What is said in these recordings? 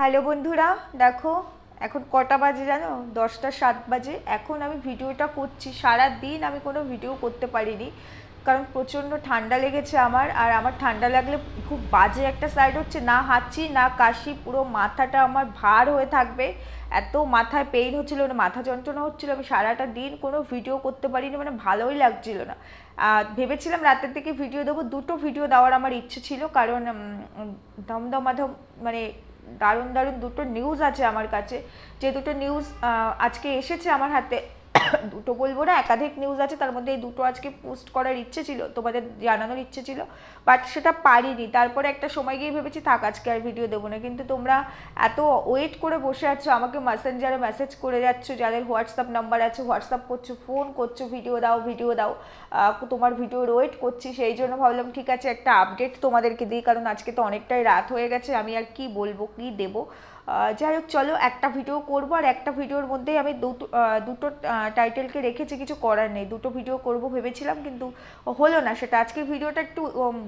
Hello বন্ধুরা, দেখো এখন কটা বাজে জানো? 10টা 7 বাজে। এখন আমি ভিডিওটা করছি। সারা দিন আমি কোনো ভিডিও করতে পারিনি, কারণ প্রচণ্ড ঠান্ডা লেগেছে আমার। আর আমার ঠান্ডা লাগলে খুব বাজে একটা সাইড হচ্ছে, না হাঁচি না কাশি, পুরো মাথাটা আমার ভার হয়ে থাকবে। এত মাথায় পেইন হচ্ছিলো, মানে মাথা যন্ত্রণা হচ্ছিলো, আমি সারাটা দিন কোনো ভিডিও করতে পারিনি, মানে ভালোই লাগছিল না। ভেবেছিলাম রাতের দিকে ভিডিও দেবো, দুটো ভিডিও দেওয়ার আমার ইচ্ছে ছিল, কারণ দমদমাধম মানে দারুণ দারুণ দুটো নিউজ আছে আমার কাছে। যে দুটো নিউজ আজকে এসেছে আমার হাতে, দুটো বলবো না, একাধিক নিউজ আছে, তার মধ্যে এই দুটো আজকে পোস্ট করার ইচ্ছে ছিল, তোমাদের জানানোর ইচ্ছে ছিল, বাট সেটা পারিনি। তারপরে একটা সময় গিয়ে ভেবেছি থাক আজকে আর ভিডিও দেবো না, কিন্তু তোমরা এত ওয়েট করে বসে আছো, আমাকে মেসেঞ্জারে মেসেজ করে যাচ্ছ, যাদের হোয়াটসঅ্যাপ নাম্বার আছে হোয়াটসঅ্যাপ করছো, ফোন করছো, ভিডিও দাও ভিডিও দাও, তোমার ভিডিওর ওয়েট করছি। সেই জন্য ভাবলাম ঠিক আছে একটা আপডেট তোমাদেরকে দিই, কারণ আজকে তো অনেকটাই রাত হয়ে গেছে, আমি আর কি বলবো কি দেবো। যাই হোক চলো, একটা ভিডিও করবো, আর একটা ভিডিওর মধ্যেই আমি দুটো টাইটেলকে রেখেছি, কিছু করার নেই, দুটো ভিডিও করব ভেবেছিলাম কিন্তু হলো না সেটা। আজকের ভিডিওটা একটু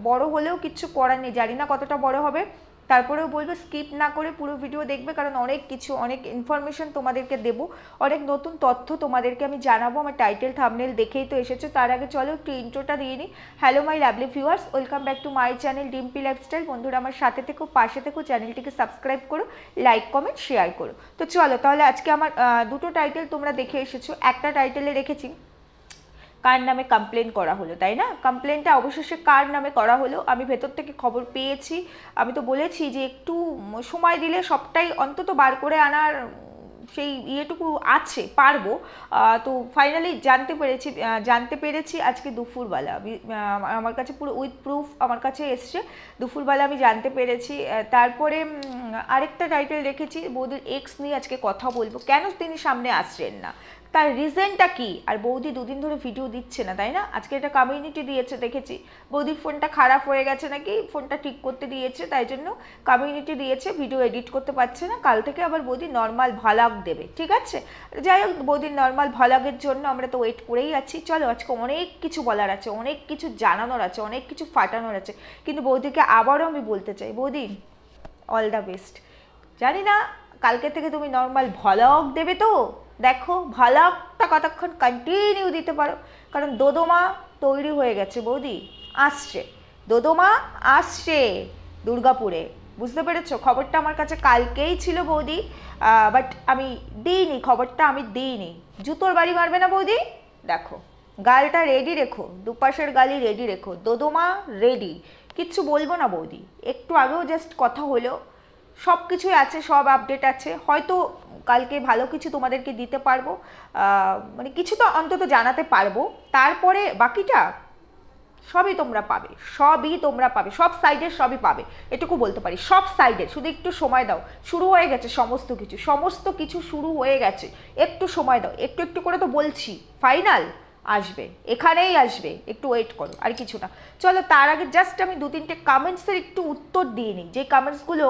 বড় হলেও কিচ্ছু করার নেই, জানি না কতটা বড় হবে, তারপরেও বলবো স্কিপ না করে পুরো ভিডিও দেখবে, কারণ অনেক কিছু, অনেক ইনফরমেশন তোমাদেরকে দেবো, অনেক নতুন তথ্য তোমাদেরকে আমি জানাবো। আমার টাইটেল থাম্বনেল দেখেই তো এসেছো। তার আগে চলো একটু ইন্ট্রোটা দিয়ে নিই। Hello my lovely viewers, welcome back to my channel Dimpi lifestyle. বন্ধুরা আমার সাথে থেকো, পাশে থেকো, চ্যানেলটিকে সাবস্ক্রাইব করো, লাইক কমেন্ট শেয়ার করো। তো চলো তাহলে, আজকে আমার দুটো টাইটেল তোমরা দেখে এসেছো। একটা টাইটেলে রেখেছি কার নামে কমপ্লেন করা হলো, তাই না? কমপ্লেনটা অবশেষে কার নামে করা হলো, আমি ভেতর থেকে খবর পেয়েছি। আমি তো বলেছি যে একটু সময় দিলে সবটাই অন্তত বার করে আনার সেই ইয়েটুকু আছে, পারবো। তো ফাইনালি জানতে পেরেছি আজকে দুপুরবেলা। আমার কাছে পুরো উইথ প্রুফ আমার কাছে এসছে, দুপুরবেলা আমি জানতে পেরেছি। তারপরে আরেকটা টাইটেল রেখেছি, বৌদির এক্স নিয়ে আজকে কথা বলবো, কেন তিনি সামনে আসছেন না, তার রিজনটা কি। আর বৌদি দুদিন ধরে ভিডিও দিচ্ছে না, তাই না? আজকে একটা কমিউনিটি দিয়েছে, দেখেছি বৌদির ফোনটা খারাপ হয়ে গেছে নাকি, ফোনটা ঠিক করতে দিয়েছে, তাই জন্য কমিউনিটি দিয়েছে, ভিডিও এডিট করতে পারছে না। কাল থেকে আবার বৌদি নর্মাল ভ্লগ দেবে, ঠিক আছে? যাই হোক, বৌদির নর্মাল ভ্লগের জন্য আমরা তো ওয়েট করেই আছি। চলো, আজকে অনেক কিছু বলার আছে, অনেক কিছু জানানোর আছে, অনেক কিছু ফাটানোর আছে, কিন্তু বৌদিকে আবারও আমি বলতে চাই, বৌদি অল দ্য বেস্ট। জানি না কালকে থেকে তুমি নর্মাল ভ্লগ দেবে তো, দেখো ভ্লগটা কতক্ষণ কন্টিনিউ দিতে পারো, কারণ দোদমা তৈরি হয়ে গেছে বৌদি, আসছে দোদমা, আসছে দুর্গাপুরে। বুঝতে পেরেছো? খবরটা আমার কাছে কালকেই ছিল বৌদি, বাট আমি দিইনি, খবরটা আমি দিইনি। জুতোর বাড়ি মারবে না বৌদি, দেখো গালটা রেডি রেখো, দুপাশের গালি রেডি রেখো, দোদমা রেডি। কিচ্ছু বলবো না বৌদি, একটু আগেও জাস্ট কথা হলো, সব কিছুই আছে, সব আপডেট আছে, হয়তো কালকে ভালো কিছু তোমাদেরকে দিতে পারবো, মানে কিছু তো অন্তত জানাতে পারবো। তারপরে বাকিটা সবই তোমরা পাবে, সবই তোমরা পাবে, সব সাইডের সবই পাবে, এটুকু বলতে পারি, সব সাইডের। শুধু একটু সময় দাও, শুরু হয়ে গেছে সমস্ত কিছু, সমস্ত কিছু শুরু হয়ে গেছে, একটু সময় দাও, একটু একটু করে তো বলছি, ফাইনাল আসবে, এখানেই আসবে, একটু ওয়েট করো, আর কিছু না। চলো, তার আগে জাস্ট আমি দু তিনটে কমেন্টসের একটু উত্তর দিয়ে নিই, যে কমেন্টসগুলো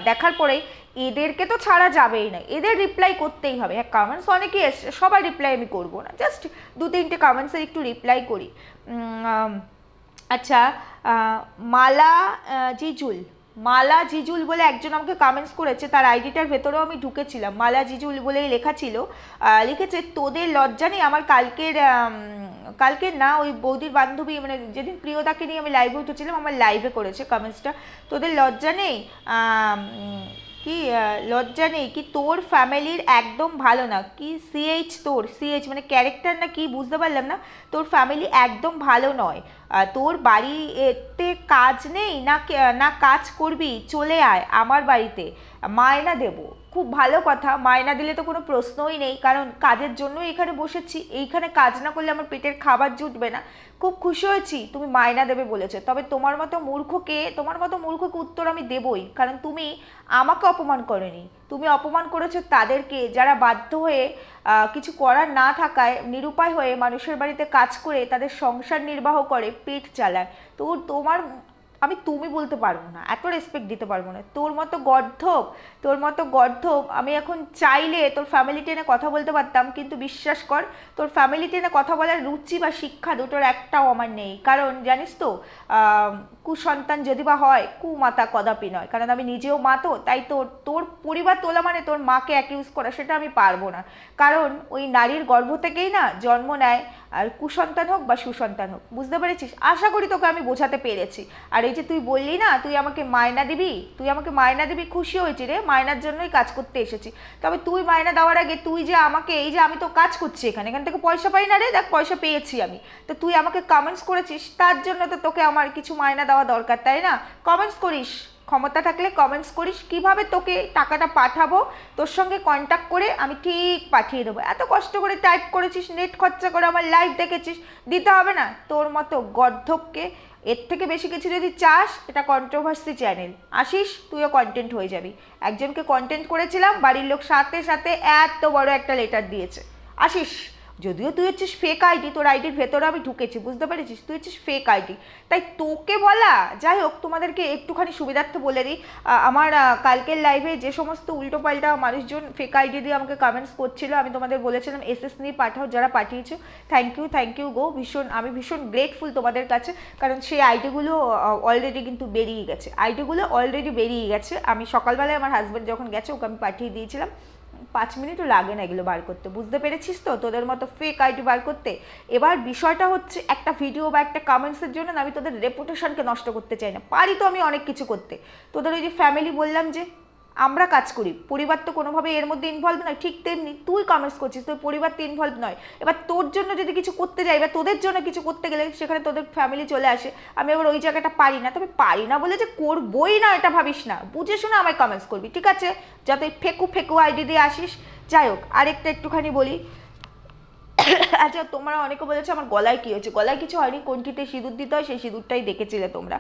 দেখার পরেই এদেরকে তো ছাড়া যাবেই না, এদের রিপ্লাই করতেই হবে। হ্যাঁ, কমেন্টস অনেকেই এসছে, সবার রিপ্লাই আমি করবো না, জাস্ট দু তিনটে কমেন্টসের একটু রিপ্লাই করি। আচ্ছা, মালা জিজুল, মালা জিজুল বলে একজন আমাকে কমেন্টস করেছে, তার আইডিটার ভেতরেও আমি ঢুকেছিলাম, মালা জিজুল বলেই লেখা ছিল। লিখেছে, তোদের লজ্জা নেই? আমার কালকের না, ওই বৌদির বান্ধবী, মানে যেদিন প্রিয়তাকে নিয়ে আমি লাইভে উঠেছিলাম, আমার লাইভে করেছে কমেন্টসটা। তোদের লজ্জা নেই? কি লজ্জা নেই কি? তোর ফ্যামিলির একদম ভালো না কি? সিএইচ, তোর সিএইচ মানে ক্যারেক্টার না কি, বুঝতে পারলাম না। তোর ফ্যামিলি একদম ভালো নয়, তোর বাড়িতে কাজ নেই না, না কাজ করবি, চলে আয় আমার বাড়িতে, মায়না দেবো। খুব ভালো কথা, মায়না দিলে তো কোনো প্রশ্নই নেই, কারণ কাজের জন্যই এখানে বসেছি, এইখানে কাজ না করলে আমার পেটের খাবার জুটবে না। খুব খুশি হয়েছি তুমি মায়না দেবে বলেছো, তবে তোমার মতো মূর্খকে উত্তর আমি দেবই, কারণ তুমি আমাকে অপমান করোনি, তুমি অপমান করেছো তাদেরকে, যারা বাধ্য হয়ে কিছু করার না থাকায় নিরুপায় হয়ে মানুষের বাড়িতে কাজ করে তাদের সংসার নির্বাহ করে, পেট চালায়। তো তোমার আমি তুমি বলতে পারবো না, এত রেসপেক্ট দিতে পারবো না। তোর মতো গর্ধব আমি এখন চাইলে তোর ফ্যামিলি টেনে কথা বলতে পারতাম, কিন্তু বিশ্বাস কর তোর ফ্যামিলি টেনে কথা বলার রুচি বা শিক্ষা দুটোর একটাও আমার নেই। কারণ জানিস তো কুসন্তান যদি বা হয়, কুমাতা কদাপি নয়, কারণ আমি নিজেও মা, তো তাই তোর পরিবার তোলা মানে তোর মাকে অ্যাকিউজ করা, সেটা আমি পারবো না। কারণ ওই নারীর গর্ভ থেকেই না জন্ম নেয়, আর কুসন্তান হোক বা সুসন্তান হোক, বুঝতে পেরেছিস? আশা করি তোকে আমি বোঝাতে পেরেছি। আর এই যে তুই বললি না তুই আমাকে মায়না দিবি, খুশি হয়েছি রে, মায়নার জন্যই কাজ করতে এসেছি। তবে তুই মায়না দেওয়ার আগে তুই যে আমাকে, এই যে আমি তো কাজ করছি এখান থেকে পয়সা পাই না রে, দেখ পয়সা পেয়েছি আমি, তো তুই আমাকে কমেন্টস করেছিস, তার জন্য তো তোকে আমার কিছু মায়না দেওয়া দরকার, তাই না? কমেন্টস করিস, ক্ষমতা থাকলে কমেন্টস করিস, কিভাবে তোকে টাকাটা পাঠাবো, তোর সঙ্গে কন্ট্যাক্ট করে আমি ঠিক পাঠিয়ে দেবো। এত কষ্ট করে টাইপ করেছিস, নেট খরচা করে আমার লাইভ দেখেছিস, দিতে হবে না? তোর মতো গর্ধবকে এর থেকে বেশি কিছু যদি চাস, এটা কন্ট্রোভার্সি চ্যানেল, আসিস তুইও কন্টেন্ট হয়ে যাবি। একজনকে কন্টেন্ট করেছিলাম, বাড়ির লোক সাথে সাথে এত বড় একটা লেটার দিয়েছে, আসিস। যদিও তুই হচ্ছিস ফেক আইডি, তোর আইডির ভেতরে আমি ঢুকেছি, বুঝতে পেরেছিস? তুই হচ্ছিস ফেক আইডি, তাই তোকে বলা। যাই হোক, তোমাদেরকে একটুখানি সুবিধার্থে বলে দিই, আমার কালকের লাইভে যে সমস্ত উল্টোপাল্টা মানুষজন ফেক আইডি দিয়ে আমাকে কমেন্টস করছিল, আমি তোমাদের বলেছিলাম এসএস নিয়ে পাঠাও, যারা পাঠিয়েছো থ্যাংক ইউ গো, আমি ভীষণ গ্রেটফুল তোমাদের কাছে। কারণ সেই আইডিগুলো অলরেডি কিন্তু বেরিয়ে গেছে, আমি সকালবেলায় আমার হাজব্যান্ড যখন গেছে ওকে আমি পাঠিয়ে দিয়েছিলাম। 5 মিনিটও লাগে না এগুলো বার করতে, বুঝতে পেরেছিস তো, তোদের মতো ফেক আইডি বার করতে। এবার বিষয়টা হচ্ছে, একটা ভিডিও বা একটা কমেন্টসের জন্য আমি তোদের রেপুটেশনকে নষ্ট করতে চাই না, পারি তো আমি অনেক কিছু করতে। তোদের ওই যে ফ্যামিলি বললাম যে আমরা কাজ করি, পরিবার তো কোনোভাবে এর মধ্যে ইনভলভ নয়, ঠিক তেমনি তুই কমেন্টস করছিস, তোর পরিবার তো ইনভলভ নয়। এবার তোর জন্য যদি কিছু করতে যাই বা তোদের জন্য কিছু করতে গেলে সেখানে তোদের ফ্যামিলি চলে আসে, আমি আবার ওই জায়গাটা পারি না। তবে পারি না বলে যে করবই না এটা ভাবিস না, বুঝে শুনে আমায় কমেন্টস করবি, ঠিক আছে? যাতে ফেকু আইডি দিয়ে আসিস। যাই হোক, আরেকটা একটুখানি বলি। আচ্ছা, তোমরা অনেকে বলেছো আমার গলায় কী হয়েছে, গলায় কিছু হয়নি, কোনটিতে সিঁদুর দিতে হয় সেই সিঁদুরটাই দেখেছিলে তোমরা।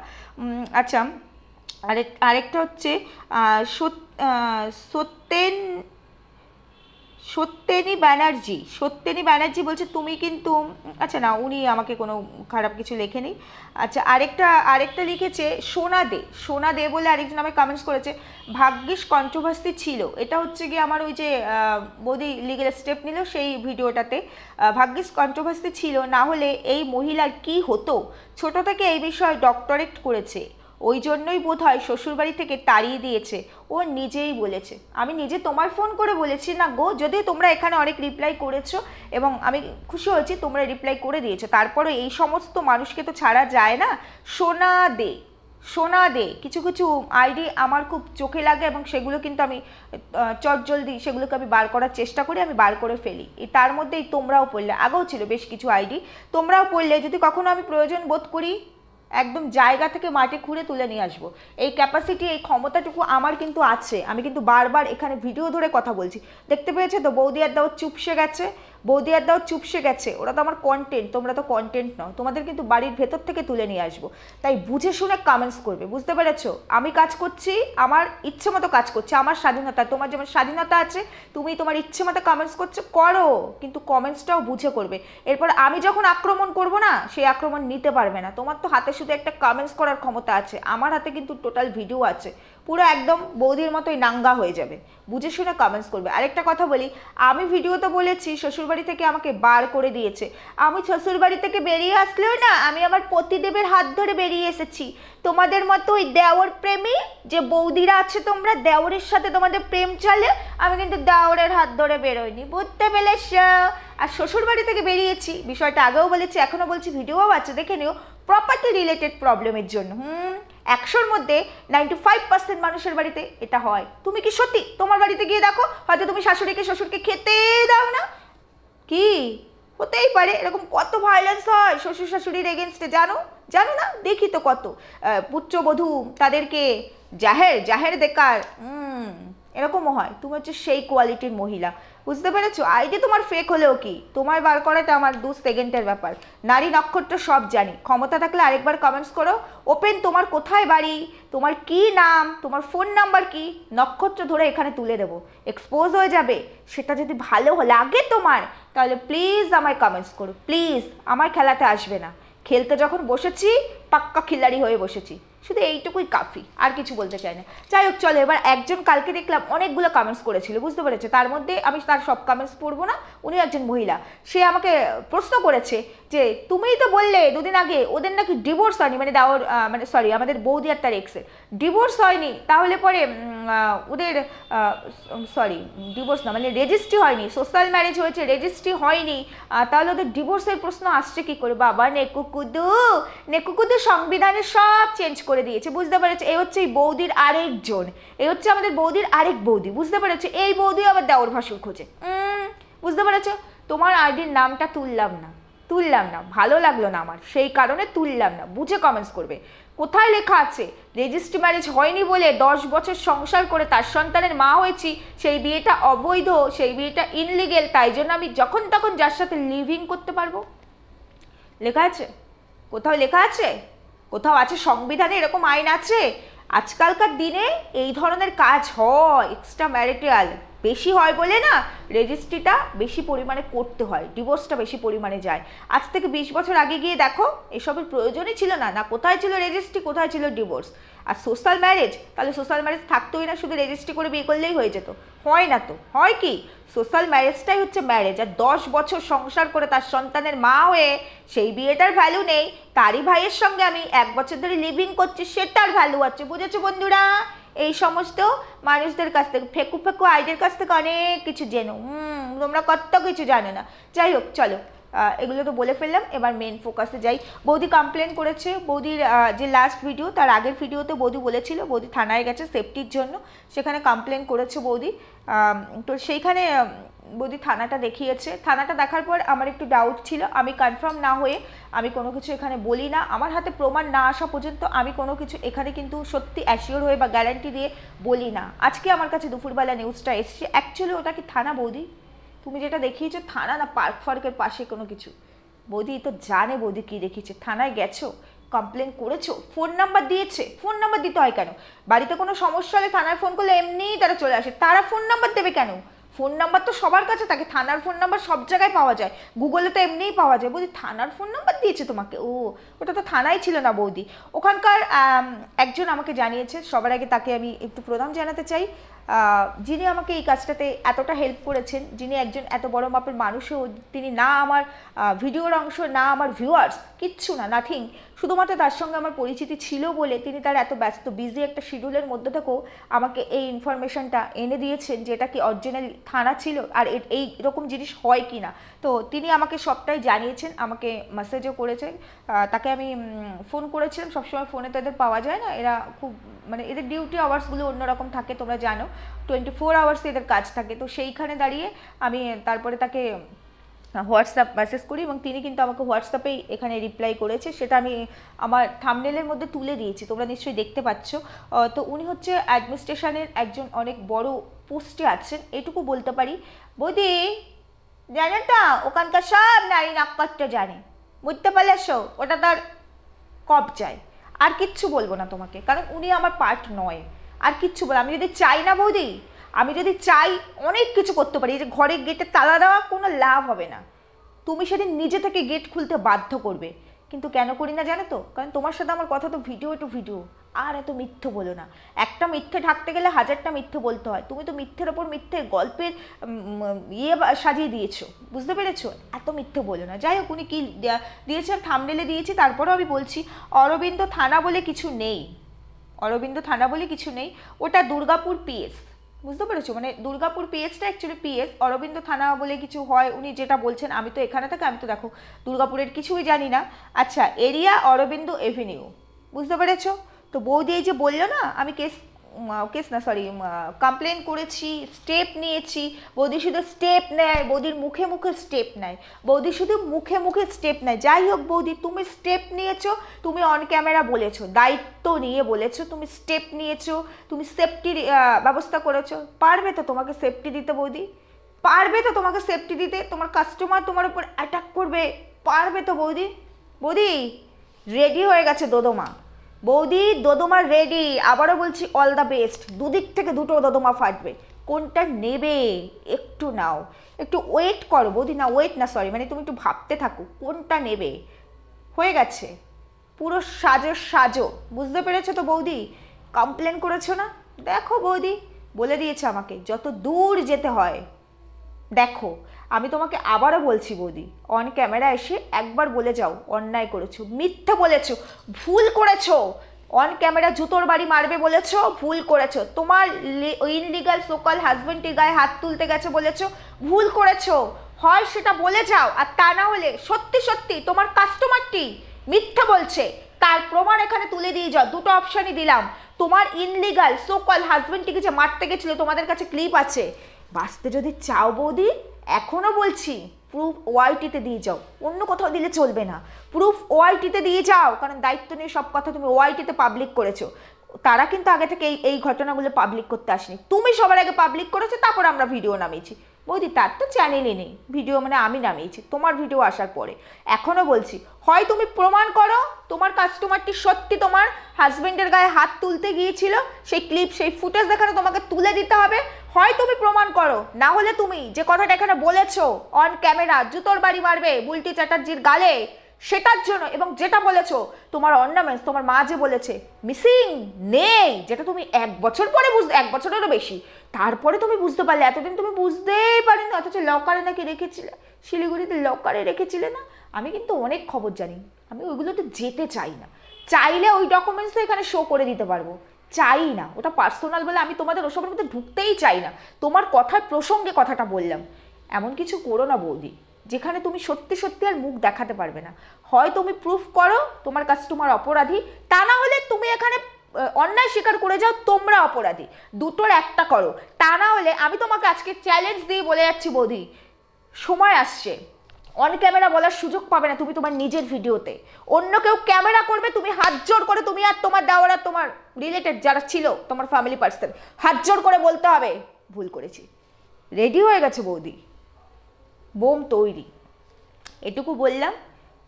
আচ্ছা, আরেকটা হচ্ছে সত্যেন সত্যেনী ব্যানার্জি বলছে তুমি কিন্তু, আচ্ছা না, উনি আমাকে কোনো খারাপ কিছু লেখেনি। আচ্ছা, আরেকটা লিখেছে সোনা দে বলে আরেকজন আমাকে কমেন্টস করেছে, ভাগ্যিস কন্ট্রোভার্সি ছিল। এটা হচ্ছে গিয়ে আমার ওই যে বৌদি লিগেল স্টেপ নিল সেই ভিডিওটাতে, ভাগ্যিস কন্ট্রোভার্সি ছিল, না হলে এই মহিলার কি হতো। ছোট থেকে এই বিষয়ে ডক্টরেট করেছে, ওই জন্যই বোধহয় শ্বশুরবাড়ি থেকে তাড়িয়ে দিয়েছে, ও নিজেই বলেছে। আমি নিজে তোমার ফোন করে বলেছি না গো, যদিও তোমরা এখানে অনেক রিপ্লাই করেছো এবং আমি খুশি হয়েছি তোমরা রিপ্লাই করে দিয়েছো, তারপরে এই সমস্ত মানুষকে তো ছাড়া যায় না। সোনা দে কিছু আইডি আমার খুব চোখে লাগে এবং সেগুলো কিন্তু আমি চটজলদি সেগুলোকে আমি বার করার চেষ্টা করি, আমি বার করে ফেলি। তার মধ্যেই তোমরাও পড়লে, আগেও ছিল বেশ কিছু আইডি, তোমরাও পড়লে। যদি কখনো আমি প্রয়োজন বোধ করি, একদম জায়গা থেকে মাটি খুঁড়ে তুলে নিয়ে আসবো। এই ক্যাপাসিটি, এই ক্ষমতাটুকু আমার কিন্তু আছে। আমি কিন্তু বারবার এখানে ভিডিও ধরে কথা বলছি, দেখতে পেয়েছো তো? বৌদি আর দাও চুপসে গেছে, ওরা তো আমার কন্টেন্ট, তোমরা তো কন্টেন্ট নও। তোমাদের কিন্তু বাড়ির ভেতর থেকে তুলে নিয়ে আসবো, তাই বুঝে শুনে কমেন্টস করবে, বুঝতে পেরেছো? আমি কাজ করছি, আমার ইচ্ছে মতো কাজ করছি, আমার স্বাধীনতা। তোমার যেমন স্বাধীনতা আছে, তুমি তোমার ইচ্ছে মতো কমেন্টস করো, কিন্তু কমেন্টসটাও বুঝে করবে। এরপর আমি যখন আক্রমণ করব না, সেই আক্রমণ নিতে পারবে না। তোমার তো হাতে শুধু একটা কমেন্টস করার ক্ষমতা আছে, আমার হাতে কিন্তু টোটাল ভিডিও আছে, পুরো একদম বৌদির মতোই নাঙ্গা হয়ে যাবে। বুঝে শুনে কমেন্টস করবে। আরেকটা কথা বলি, আমি ভিডিওতে বলেছি শ্বশুরবাড়ি থেকে আমাকে বার করে দিয়েছে। আমি শ্বশুরবাড়ি থেকে বেরিয়ে আসলেও না, আমি আমার পতিদেবের হাত ধরে বেরিয়ে এসেছি। তোমাদের মতো ওই দেওর প্রেমী যে বৌদিরা আছে, তোমরা দেওরের সাথে তোমাদের প্রেম চলে, আমি কিন্তু দেওরের হাত ধরে বেরোইনি, বুঝতে পেরেছ? আর শ্বশুরবাড়ি থেকে বেরিয়েছি, বিষয়টা আগেও বলেছি, এখনও বলছি, ভিডিওও আছে, দেখে নিও, প্রপার্টি রিলেটেড প্রবলেমের জন্য। 100-র মধ্যে 95% মানুষের বাড়িতে এটা হয়। তুমি কি সত্যি তোমার বাড়িতে গিয়ে দেখো, হয়তো তুমি শ্বশুরকে খেতে দাও না, কি হতেই পারে, এরকম কত ভায়োলেন্স হয় শ্বশুর শাশুড়ির এগেনস্টে, জানো না? দেখি তো কত পুত্রবধূ তাদেরকে জাহের দেখার, এরকমও হয়। তুমি হচ্ছে সেই কোয়ালিটির মহিলা, বুঝতে পেরেছো? আইডি তোমার ফেক হলেও কি, তোমার বার করাটা আমার 2 সেকেন্ডের ব্যাপার। নারী নক্ষত্র সব জানি, ক্ষমতা থাকলে আরেকবার কমেন্টস করো, ওপেন তোমার কোথায় বাড়ি, তোমার কি নাম, তোমার ফোন নাম্বার কি, নক্ষত্র ধরে এখানে তুলে দেবো, এক্সপোজ হয়ে যাবে। সেটা যদি ভালো লাগে তোমার, তাহলে প্লিজ আমায় কমেন্টস করো, প্লিজ। আমার খেলাতে আসবে না, খেলতে যখন বসেছি পাক্কা খিল্লাড়ি হয়ে বসেছি। শুধু এইটুকুই কাফি, আর কিছু বলতে চাই না। যাই হোক চলো, এবার একজন কালকে দেখলাম অনেকগুলো কমেন্টস করেছিল, বুঝতে পেরেছে, তার মধ্যে আমি তার সব কমেন্টস পড়বো না, উনি একজন মহিলা, সে আমাকে প্রশ্ন করেছে যে তুমিই তো বললে দুদিন আগে ওদের নাকি ডিভোর্স হয়নি, মানে দেওয়ার মানে সরি আমাদের বৌদি আর তার এক্সের ডিভোর্স হয়নি, তাহলে পরে ওদের সরি ডিভোর্স না মানে রেজিস্ট্রি হয়নি, সোশ্যাল ম্যারেজ হয়েছে রেজিস্ট্রি হয়নি, তাহলে ওদের ডিভোর্সের প্রশ্ন আসছে কি করে? বাবা নেকুকুদু সংবিধানে সব চেঞ্জ করে দিয়েছে, বুঝতে পেরেছে, এই হচ্ছে এই বৌদির আরেকজন, এই হচ্ছে আমাদের বৌদির আরেক বৌদি, বুঝতে পেরেছে, এই বৌদি আবার দেওর ভাসুর খোঁজে, বুঝতে পেরেছো? তোমার আইডির নামটা তুললাম না, ভালো লাগলো না আমার, সেই কারণে তুললাম না, বুঝে কমেন্টস করবে। কোথায় লেখা আছে রেজিস্ট্রি ম্যারেজ হয়নি বলে 10 বছর সংসার করে তার সন্তানের মা হয়েছি, সেই বিয়েটা অবৈধ, সেই বিয়েটা ইনলিগেল, তাই জন্য আমি যখন তখন যার সাথে লিভিং করতে পারবো? লেখা আছে? কোথাও লেখা আছে? কোথাও আছে সংবিধানে এরকম আইন আছে? আজকালকার দিনে এই ধরনের কাজ হয়, এক্সট্রা ম্যারিটাল বেশি হয় বলে না রেজিস্ট্রিটা বেশি পরিমাণে করতে হয়, ডিভোর্সটা বেশি পরিমাণে যায়। আজ থেকে 20 বছর আগে গিয়ে দেখো এসবের প্রয়োজনই ছিল না, না কোথায় ছিল রেজিস্ট্রি, কোথায় ছিল ডিভোর্স। আর সোশ্যাল ম্যারেজ, তাহলে সোশ্যাল ম্যারেজ থাকতোই না, শুধু রেজিস্ট্রি করে বিয়ে করলেই হয়ে যেত? হয় না তো, হয় কি সোশ্যাল ম্যারেজটাই হচ্ছে ম্যারেজ, আর 10 বছর সংসার করে তার সন্তানের মা হয়ে সেই বিয়েটার ভ্যালু নেই, তারই ভাইয়ের সঙ্গে আমি 1 বছর ধরে লিভিং করছি, সেটার ভ্যালু আছে, বুঝেছো বন্ধুরা? এই সমস্ত মানুষদের কাছ থেকে ফেকু আইডের কাছ থেকে অনেক কিছু জেনো, তোমরা কত কিছু জানো না। যাই হোক চলো, এগুলো তো বলে ফেললাম, এবার মেন ফোকাসে যাই। বৌদি কমপ্লেন করেছে, বৌদির যে লাস্ট ভিডিও তার আগের ভিডিওতে বৌদি বলেছিল বৌদি থানায় গেছে সেফটির জন্য, সেখানে কমপ্লেন করেছে বৌদি। তো সেইখানে বৌদি থানাটা দেখিয়েছে, থানাটা দেখার পর আমার একটু ডাউট ছিল, আমি কনফার্ম না হয়ে আমি কোনো কিছু এখানে বলি না, আমার হাতে প্রমাণ না আসা পর্যন্ত আমি কোনো কিছু এখানে কিন্তু সত্যি অ্যাসিওর হয়ে বা গ্যারান্টি দিয়ে বলি না। আজকে আমার কাছে দুপুরবেলা নিউজটা এসছে, অ্যাকচুয়ালি ওটা কি থানা বৌদি? তুমি যেটা দেখিয়েছো থানা না পার্ক ফার্কের পাশে কোনো কিছু? বৌদি তো জানে বৌদি কী দেখিয়েছে, থানায় গেছো, কমপ্লেন করেছো, ফোন নাম্বার দিয়েছে, ফোন নাম্বার দিতে হয় কেন? বাড়িতে কোনো সমস্যা হলে থানায় ফোন করলে এমনিই তারা চলে আসে, তারা ফোন নাম্বার দেবে কেন? ফোন নাম্বার তো সবার কাছে থাকে, থানার ফোন নাম্বার সব জায়গায় পাওয়া যায়, গুগলে তো এমনিই পাওয়া যায়। বৌদি থানার ফোন নাম্বার দিয়েছে তোমাকে? ও ওটা তো থানায় ছিল না বৌদি, ওখানকার একজন আমাকে জানিয়েছে, সবার আগে তাকে আমি একটু প্রণাম জানাতে চাই, যিনি আমাকে এই কাজটাতে এতটা হেল্প করেছেন, যিনি একজন এত বড় মাপের মানুষও, তিনি না আমার ভিডিওর অংশ, না আমার ভিউয়ার্স, কিচ্ছু না, নাথিং, শুধুমাত্র তার সঙ্গে আমার পরিচিতি ছিল বলে তিনি তার এত ব্যস্ত বিজি একটা শিডিউলের মধ্যে থেকেও আমাকে এই ইনফরমেশনটা এনে দিয়েছেন যে এটা কি অরিজিনাল থানা ছিল আর এই রকম জিনিস হয় কি না। তো তিনি আমাকে সবটাই জানিয়েছেন, আমাকে মেসেজও করেছেন, তাকে আমি ফোন করেছিলাম, সবসময় ফোনে তো এদের পাওয়া যায় না, এরা খুব মানে এদের ডিউটি আওয়ার্সগুলো অন্যরকম থাকে, তোমরা জানো 24 আওয়ার্স এদের কাজ থাকে। তো সেইখানে দাঁড়িয়ে আমি তারপরে তাকে হোয়াটসঅ্যাপ মেসেজ করি এবং তিনি কিন্তু আমাকে হোয়াটসঅ্যাপেই এখানে রিপ্লাই করেছে, সেটা আমি আমার থাম্বনেলের মধ্যে তুলে দিয়েছি, তোমরা নিশ্চয়ই দেখতে পাচ্ছ। তো উনি হচ্ছে অ্যাডমিনিস্ট্রেশনের একজন অনেক বড় পোস্টে আছেন, এটুকু বলতে পারি। বৌদি জানো তো ওখানকার সব নারী নাক্কারটা জানে, বুঝতে পারছো, ওটা তার কবজায়, আর কিচ্ছু বলবো না তোমাকে, কারণ উনি আমার পার্ট নয়, আর কিচ্ছু বলো। আমি যদি চাই না বৌদি, আমি যদি চাই অনেক কিছু করতে পারি, যে ঘরে গেটে তালা দেওয়া কোনো লাভ হবে না, তুমি সেদিন নিজে থেকে গেট খুলতে বাধ্য করবে, কিন্তু কেন করি না জানো তো? কারণ তোমার সাথে আমার কথা তো ভিডিও টু ভিডিও, আর এত মিথ্যে বলো না, একটা মিথ্যে ঢাকতে গেলে 1000টা মিথ্যে বলতে হয়, তুমি তো মিথ্যের ওপর মিথ্যে গল্পের ইয়ে সাজিয়ে দিয়েছো, বুঝতে পেরেছো? এত মিথ্যে বলো না। যাই হোক উনি কি দিয়েছে, থাম্বনেলে দিয়েছি, তারপরেও আমি বলছি, অরবিন্দ থানা বলে কিছু নেই, অরবিন্দ থানা বলে কিছু নেই, ওটা দুর্গাপুর পিএস, বুঝতে পেরেছো? মানে দুর্গাপুর পিএসটা অ্যাকচুয়ালি পিএস, অরবিন্দ থানা বলে কিছু হয়, উনি যেটা বলছেন, আমি তো এখানে থাকি, আমি তো দেখো দুর্গাপুরের কিছুই জানি না। আচ্ছা, এরিয়া অরবিন্দ এভিনিউ, বুঝতে পেরেছো? তো বৌদি এই যে বললো না আমি কেস না সরি কমপ্লেন করেছি, স্টেপ নিয়েছি, বৌদি শুধু স্টেপ নেয়, বৌদির মুখে মুখে স্টেপ নেয়, বৌদি শুধু মুখে মুখে স্টেপ নেয়। যাই হোক বৌদি, তুমি স্টেপ নিয়েছো, তুমি অন ক্যামেরা বলেছো, দায়িত্ব নিয়ে বলেছো, তুমি স্টেপ নিয়েছো, তুমি সেফটির ব্যবস্থা করেছো, পারবে তো তোমাকে সেফটি দিতে বৌদি? পারবে তো তোমাকে সেফটি দিতে? তোমার কাস্টমার তোমার উপর অ্যাটাক করবে, পারবে তো বৌদি? বৌদি রেডি হয়ে গেছে দোদমা, বৌদি দোদমা রেডি, আবারও বলছি অল দ্য বেস্ট, দুদিক থেকে দুটো দোদমা ফাটবে, কোনটা নেবে একটু নাও, একটু ওয়েট করো বৌদি, না ওয়েট না সরি মানে তুমি একটু ভাবতে থাকো কোনটা নেবে, হয়ে গেছে পুরো সাজো সাজো, বুঝতে পেরেছো তো বৌদি? কমপ্লেন করেছো না? দেখো বৌদি বলে দিয়েছে আমাকে যত দূর যেতে হয়। দেখো আমি তোমাকে আবারও বলছি বৌদি, অন ক্যামেরা এসে একবার বলে যাও অন্যায় করেছো, মিথ্যে বলেছো, ভুল করেছো। অন ক্যামেরা জুতোর বাড়ি মারবে বলেছো, ভুল করেছো। তোমার ইনলিগাল সোকল হাজবেন্ডের গায়ে হাত তুলতে গেছে বলেছো, ভুল করেছো। হয় সেটা বলে যাও, আর তা না হলে সত্যি সত্যি তোমার কাস্টমারটি মিথ্যে বলছে তার প্রমাণ এখানে তুলে দিয়ে যাও। দুটো অপশনই দিলাম। তোমার ইনলিগাল সোকল হাজবেন্ডটিকে যে মারতে গেছিল, তোমাদের কাছে ক্লিপ আছে। বাঁচতে যদি চাও বৌদি, এখনো বলছি প্রুফ ওআইটিতে দিয়ে যাও, অন্য কোথাও দিলে চলবে না। প্রুফ ওআইটিতে দিয়ে যাও, কারণ দায়িত্ব নিয়ে সব কথা তুমি ওআইটিতে পাবলিক করেছো। তারা কিন্তু আগে থেকে এই ঘটনাগুলো পাবলিক করতে আসেনি, তুমি সবার আগে পাবলিক করেছো, তারপর আমরা ভিডিও নামিয়েছি। বৌদি তার তো চ্যানেলই নেই, ভিডিও মানে আমি নামিয়েছি তোমার ভিডিও আসার পরে। এখনও বলছি, হয় তুমি প্রমাণ করো তোমার কাস্টমারটি সত্যি তোমার হাজবেন্ডের গায়ে হাত তুলতে গিয়েছিল, সেই ক্লিপ সেই ফুটেজ দেখানো তোমাকে তুলে দিতে হবে। হয় তুমি প্রমাণ করো, না হলে তুমি যে কথাটা এখানে বলেছো অন ক্যামেরা জুতোর বাড়ি মারবে বুলটি চ্যাটার্জির গালে, সেটার জন্য, এবং যেটা বলেছো তোমার অর্নামেন্টস, তোমার মা যে বলেছে মিসিং নেই, যেটা তুমি 1 বছর পরে বুঝতে, 1 বছরেরও বেশি তারপরে তুমি বুঝতে পারলে, এতদিন তুমি বুঝতেই পারিনি। অথচ লকারে নাকি রেখেছিলে, শিলিগুড়িতে লকারে রেখেছিলে না? আমি কিন্তু অনেক খবর জানি, আমি ওইগুলোতে যেতে চাই না। চাইলে ওই ডকুমেন্টস তো এখানে শো করে দিতে পারবো, চাই না, ওটা পার্সোনাল বলে আমি তোমাদের ওসবের মধ্যে ঢুকতেই চাই না। তোমার কথার প্রসঙ্গে কথাটা বললাম। এমন কিছু করো না বৌদি যেখানে তুমি সত্যি সত্যি আর মুখ দেখাতে পারবে না। হয় তুমি প্রুফ করো তোমার কাস্টমার অপরাধী, তা না হলে তুমি এখানে অন্যায় স্বীকার করে যাও তোমরা অপরাধী, দুটোর একটা করো। তা না হলে আমি তোমাকে আজকে চ্যালেঞ্জ দিয়ে বলে যাচ্ছি বৌদি, সময় আসছে অন ক্যামেরা বলার সুযোগ পাবে না তুমি তোমার নিজের ভিডিওতে। অন্য কেউ ক্যামেরা করবে, তুমি হাত জোর করে, তুমি আর তোমার দেওয়ার আর তোমার রিলেটেড যারা ছিল তোমার ফ্যামিলি পার্সন, হাত জোর করে বলতে হবে ভুল করেছি। রেডি হয়ে গেছে বৌদি, বোম তৈরি। এটুকু বললাম,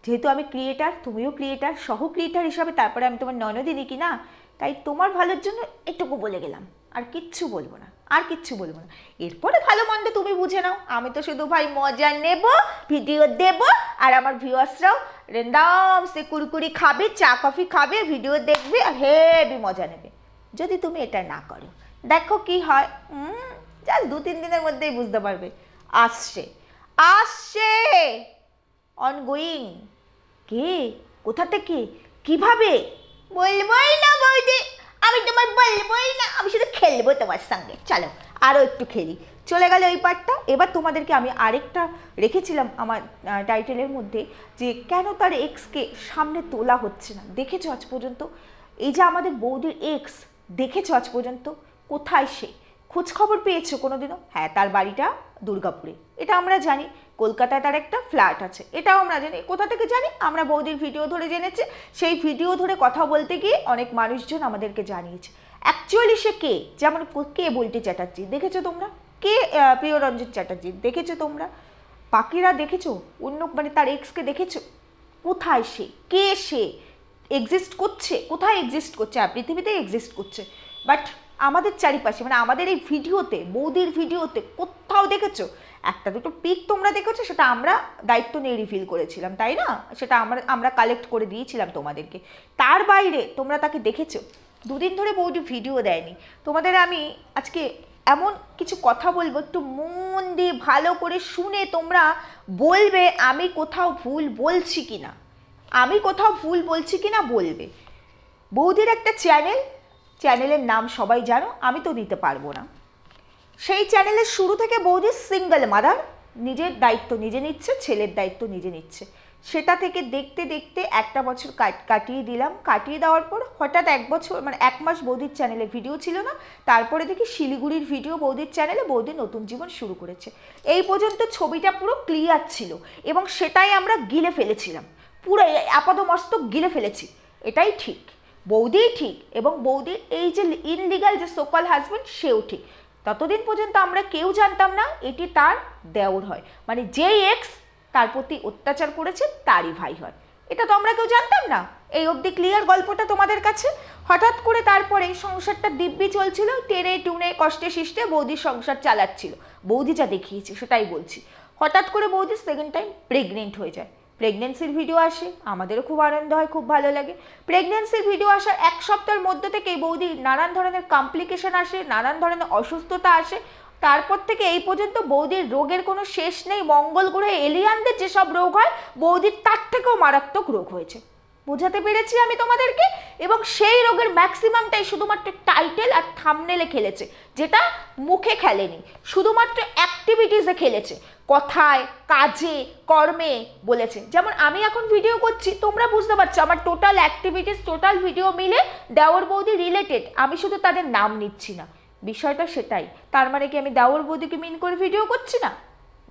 যেহেতু আমি ক্রিয়েটার, তুমিও ক্রিয়েটার, সহ ক্রিয়েটার হিসাবে, তারপরে আমি তোমার ননদিনী কি না, তাই তোমার ভালোর জন্য এটুকু বলে গেলাম, আর কিচ্ছু বলবো না, আর কিচ্ছু বলবো না। এরপরে ভালো মন্দ তুমি বুঝে নাও, আমি তো শুধু ভাই মজা নেব, ভিডিও দেব, আর আমার ভিউয়ার্সরাও রেন্দাম সে কুড়কুড়ি খাবে, চা কফি খাবে, ভিডিও দেখবে, আর হেভি মজা নেবে। যদি তুমি এটা না করো, দেখো কি হয়, জাস্ট 2-3 দিনের মধ্যেই বুঝতে পারবে। আসছে আসছে অনগোয়িং। কে, কোথা থেকে, কিভাবে বলবোই না বৌদি, আমি তোমার বলবোই না, আমি শুধু খেলবো তোমার সঙ্গে। চলো আরও একটু খেলি। চলে গেল ওই পার্টটা। এবার তোমাদেরকে আমি আরেকটা রেখেছিলাম আমার টাইটেলের মধ্যে, যে কেন তার এক্সকে সামনে তোলা হচ্ছে না। দেখেছো আজ পর্যন্ত এই যে আমাদের বৌদির এক্স, দেখেছো আজ পর্যন্ত কোথায় সে? খোঁজ খবর পেয়েছো কোনোদিনও? হ্যাঁ, তার বাড়িটা দুর্গাপুরে, এটা আমরা জানি। কলকাতায় তার একটা ফ্ল্যাট আছে, এটাও আমরা জানি। কোথা থেকে জানি? আমরা বৌদির ভিডিও ধরে জেনেছি। সেই ভিডিও ধরে কথা বলতে গিয়ে অনেক মানুষজন আমাদেরকে জানিয়েছে অ্যাকচুয়ালি সে কে। যেমন কে বুলটি চ্যাটার্জি দেখেছো তোমরা, কে প্রিয়রঞ্জন চ্যাটার্জি দেখেছো তোমরা, বাকিরা দেখেছো? অন্য মানে তার এক্সকে দেখেছো? কোথায় সে, কে সে, এক্সিস্ট করছে, কোথায় এক্সিস্ট করছে? পৃথিবীতে এক্সিস্ট করছে, বাট আমাদের চারিপাশে, মানে আমাদের এই ভিডিওতে, বৌদির ভিডিওতে কোথাও দেখেছো? একটা দুটো পিক তোমরা দেখেছো, সেটা আমরা দায়িত্ব নিয়ে রিভিল করেছিলাম, তাই না? সেটা আমরা কালেক্ট করে দিয়েছিলাম তোমাদেরকে। তার বাইরে তোমরা তাকে দেখেছো? 2 দিন ধরে বৌদি ভিডিও দেয়নি। তোমাদের আমি আজকে এমন কিছু কথা বলবো, একটু মন দিয়ে ভালো করে শুনে তোমরা বলবে আমি কোথাও ভুল বলছি কিনা, আমি কোথাও ভুল বলছি কিনা বলবে। বৌদির একটা চ্যানেলের নাম সবাই জানো, আমি তো দিতে পারবো না। সেই চ্যানেলের শুরু থেকে বৌদি সিঙ্গেল মাদার, নিজের দায়িত্ব নিজে নিচ্ছে, ছেলের দায়িত্ব নিজে নিচ্ছে। সেটা থেকে দেখতে দেখতে 1টা বছর কাটিয়ে দিলাম। কাটিয়ে দেওয়ার পর হঠাৎ 1 বছর মানে 1 মাস বৌদির চ্যানেলে ভিডিও ছিল না। তারপরে দেখি শিলিগুড়ির ভিডিও বৌদির চ্যানেলে, বৌদি নতুন জীবন শুরু করেছে। এই পর্যন্ত ছবিটা পুরো ক্লিয়ার ছিল, এবং সেটাই আমরা গিলে ফেলেছিলাম, পুরো আপাদমস্তক গিলে ফেলেছি। এটাই ঠিক, বৌদিই ঠিক, এবং বৌদির এই যে ইনলিগাল যে সোকল হাজবেন্ড, সেও ঠিক। ততদিন পর্যন্ত আমরা কেউ জানতাম না এটি তার দেওর হয়, মানে যেই এক্স তার প্রতি অত্যাচার করেছে তারই ভাই হয়। এটা তো আমরা কেউ জানতাম না। এই অবধি ক্লিয়ার গল্পটা তোমাদের কাছে। হঠাৎ করে তারপরে সংসারটা দিব্যি চলছিল, টেনে টুনে কষ্টে শিষ্টে বৌদির সংসার চালাচ্ছিল। বৌদি যা দেখিয়েছে সেটাই বলছি। হঠাৎ করে বৌদি 2nd টাইম প্রেগনেন্ট হয়ে যায়। প্রেগনেন্সির ভিডিও আসে, আমাদেরও খুব আনন্দ হয়, খুব ভালো লাগে। প্রেগনেন্সির ভিডিও আসার এক সপ্তাহের মধ্যে থেকেই বৌদি নানান ধরনের কমপ্লিকেশন আসে, নানান ধরনের অসুস্থতা আসে। তারপর থেকে এই পর্যন্ত বৌদির রোগের কোনো শেষ নেই। মঙ্গল গ্রহে এলিয়ানদের যেসব রোগ হয়, বৌদির তার থেকেও মারাত্মক রোগ হয়েছে। বোঝাতে পেরেছি আমি তোমাদেরকে? এবং সেই রোগের ম্যাক্সিমামটাই শুধুমাত্র টাইটেল আর থাম্বনেলে খেলেছে, যেটা মুখে খেলেনি, শুধুমাত্র অ্যাক্টিভিটিসে খেলেছে, কথায়, কাজে, কর্মে বলেছে। যেমন আমি এখন ভিডিও করছি, তোমরা বুঝতে পারছো আমার টোটাল অ্যাক্টিভিটিস, টোটাল ভিডিও মিলে দেওর বৌদি রিলেটেড, আমি শুধু তাদের নাম নিচ্ছি না, বিষয়টা সেটাই। তার মানে কি আমি দেওর বৌদিকে মিন করে ভিডিও করছি না?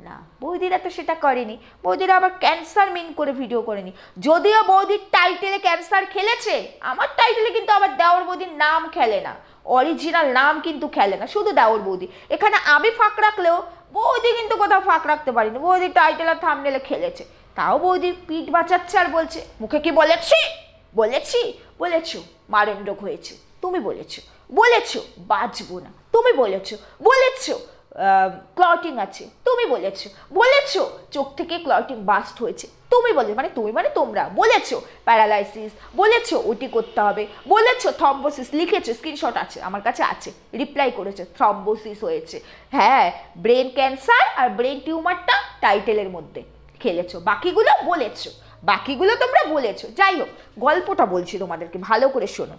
না, বৌদিরা তো সেটা করেনি। বৌদিরা আবার ক্যান্সার মিন করে ভিডিও করেনি। যদিও বৌদির টাইটেলে ক্যান্সার খেলেছে, আমার টাইটেলে কিন্তু আবার দেওর বৌদির নাম খেলে না, অরিজিনাল নাম কিন্তু খেলে না, শুধু দেওর বৌদি। এখানে আমি ফাঁক রাখলেও বৌদি কিন্তু কোথাও ফাঁক রাখতে পারিনি, বৌদির টাইটেল আর থাম্বনেলে খেলেছে। তাও বৌদির পিঠ বাঁচাচ্ছে আর বলছে, মুখে কি বলেছি? বলেছি? বলেছো মারণ রোগ হয়েছে, তুমি বলেছো। বলেছো বাঁচবো না, তুমি বলেছো। বলেছো ক্লটিং আছে, তুমি বলেছো। বলেছো চোখ থেকে ক্লটিং বাস্ট হয়েছে, তুমি বলেছো। মানে তুমি মানে তোমরা বলেছো প্যারালাইসিস, বলেছো ওটি করতে হবে, বলেছো থ্রম্বোসিস, লিখেছো, স্ক্রিনশট আছে আমার কাছে, আছে, রিপ্লাই করেছে থ্রম্বোসিস হয়েছে। হ্যাঁ, ব্রেন ক্যান্সার আর ব্রেন টিউমারটা টাইটেলের মধ্যে খেলেছো, বাকিগুলো বলেছো, বাকিগুলো তোমরা বলেছো। যাই হোক, গল্পটা বলছি তোমাদেরকে, ভালো করে শোনো।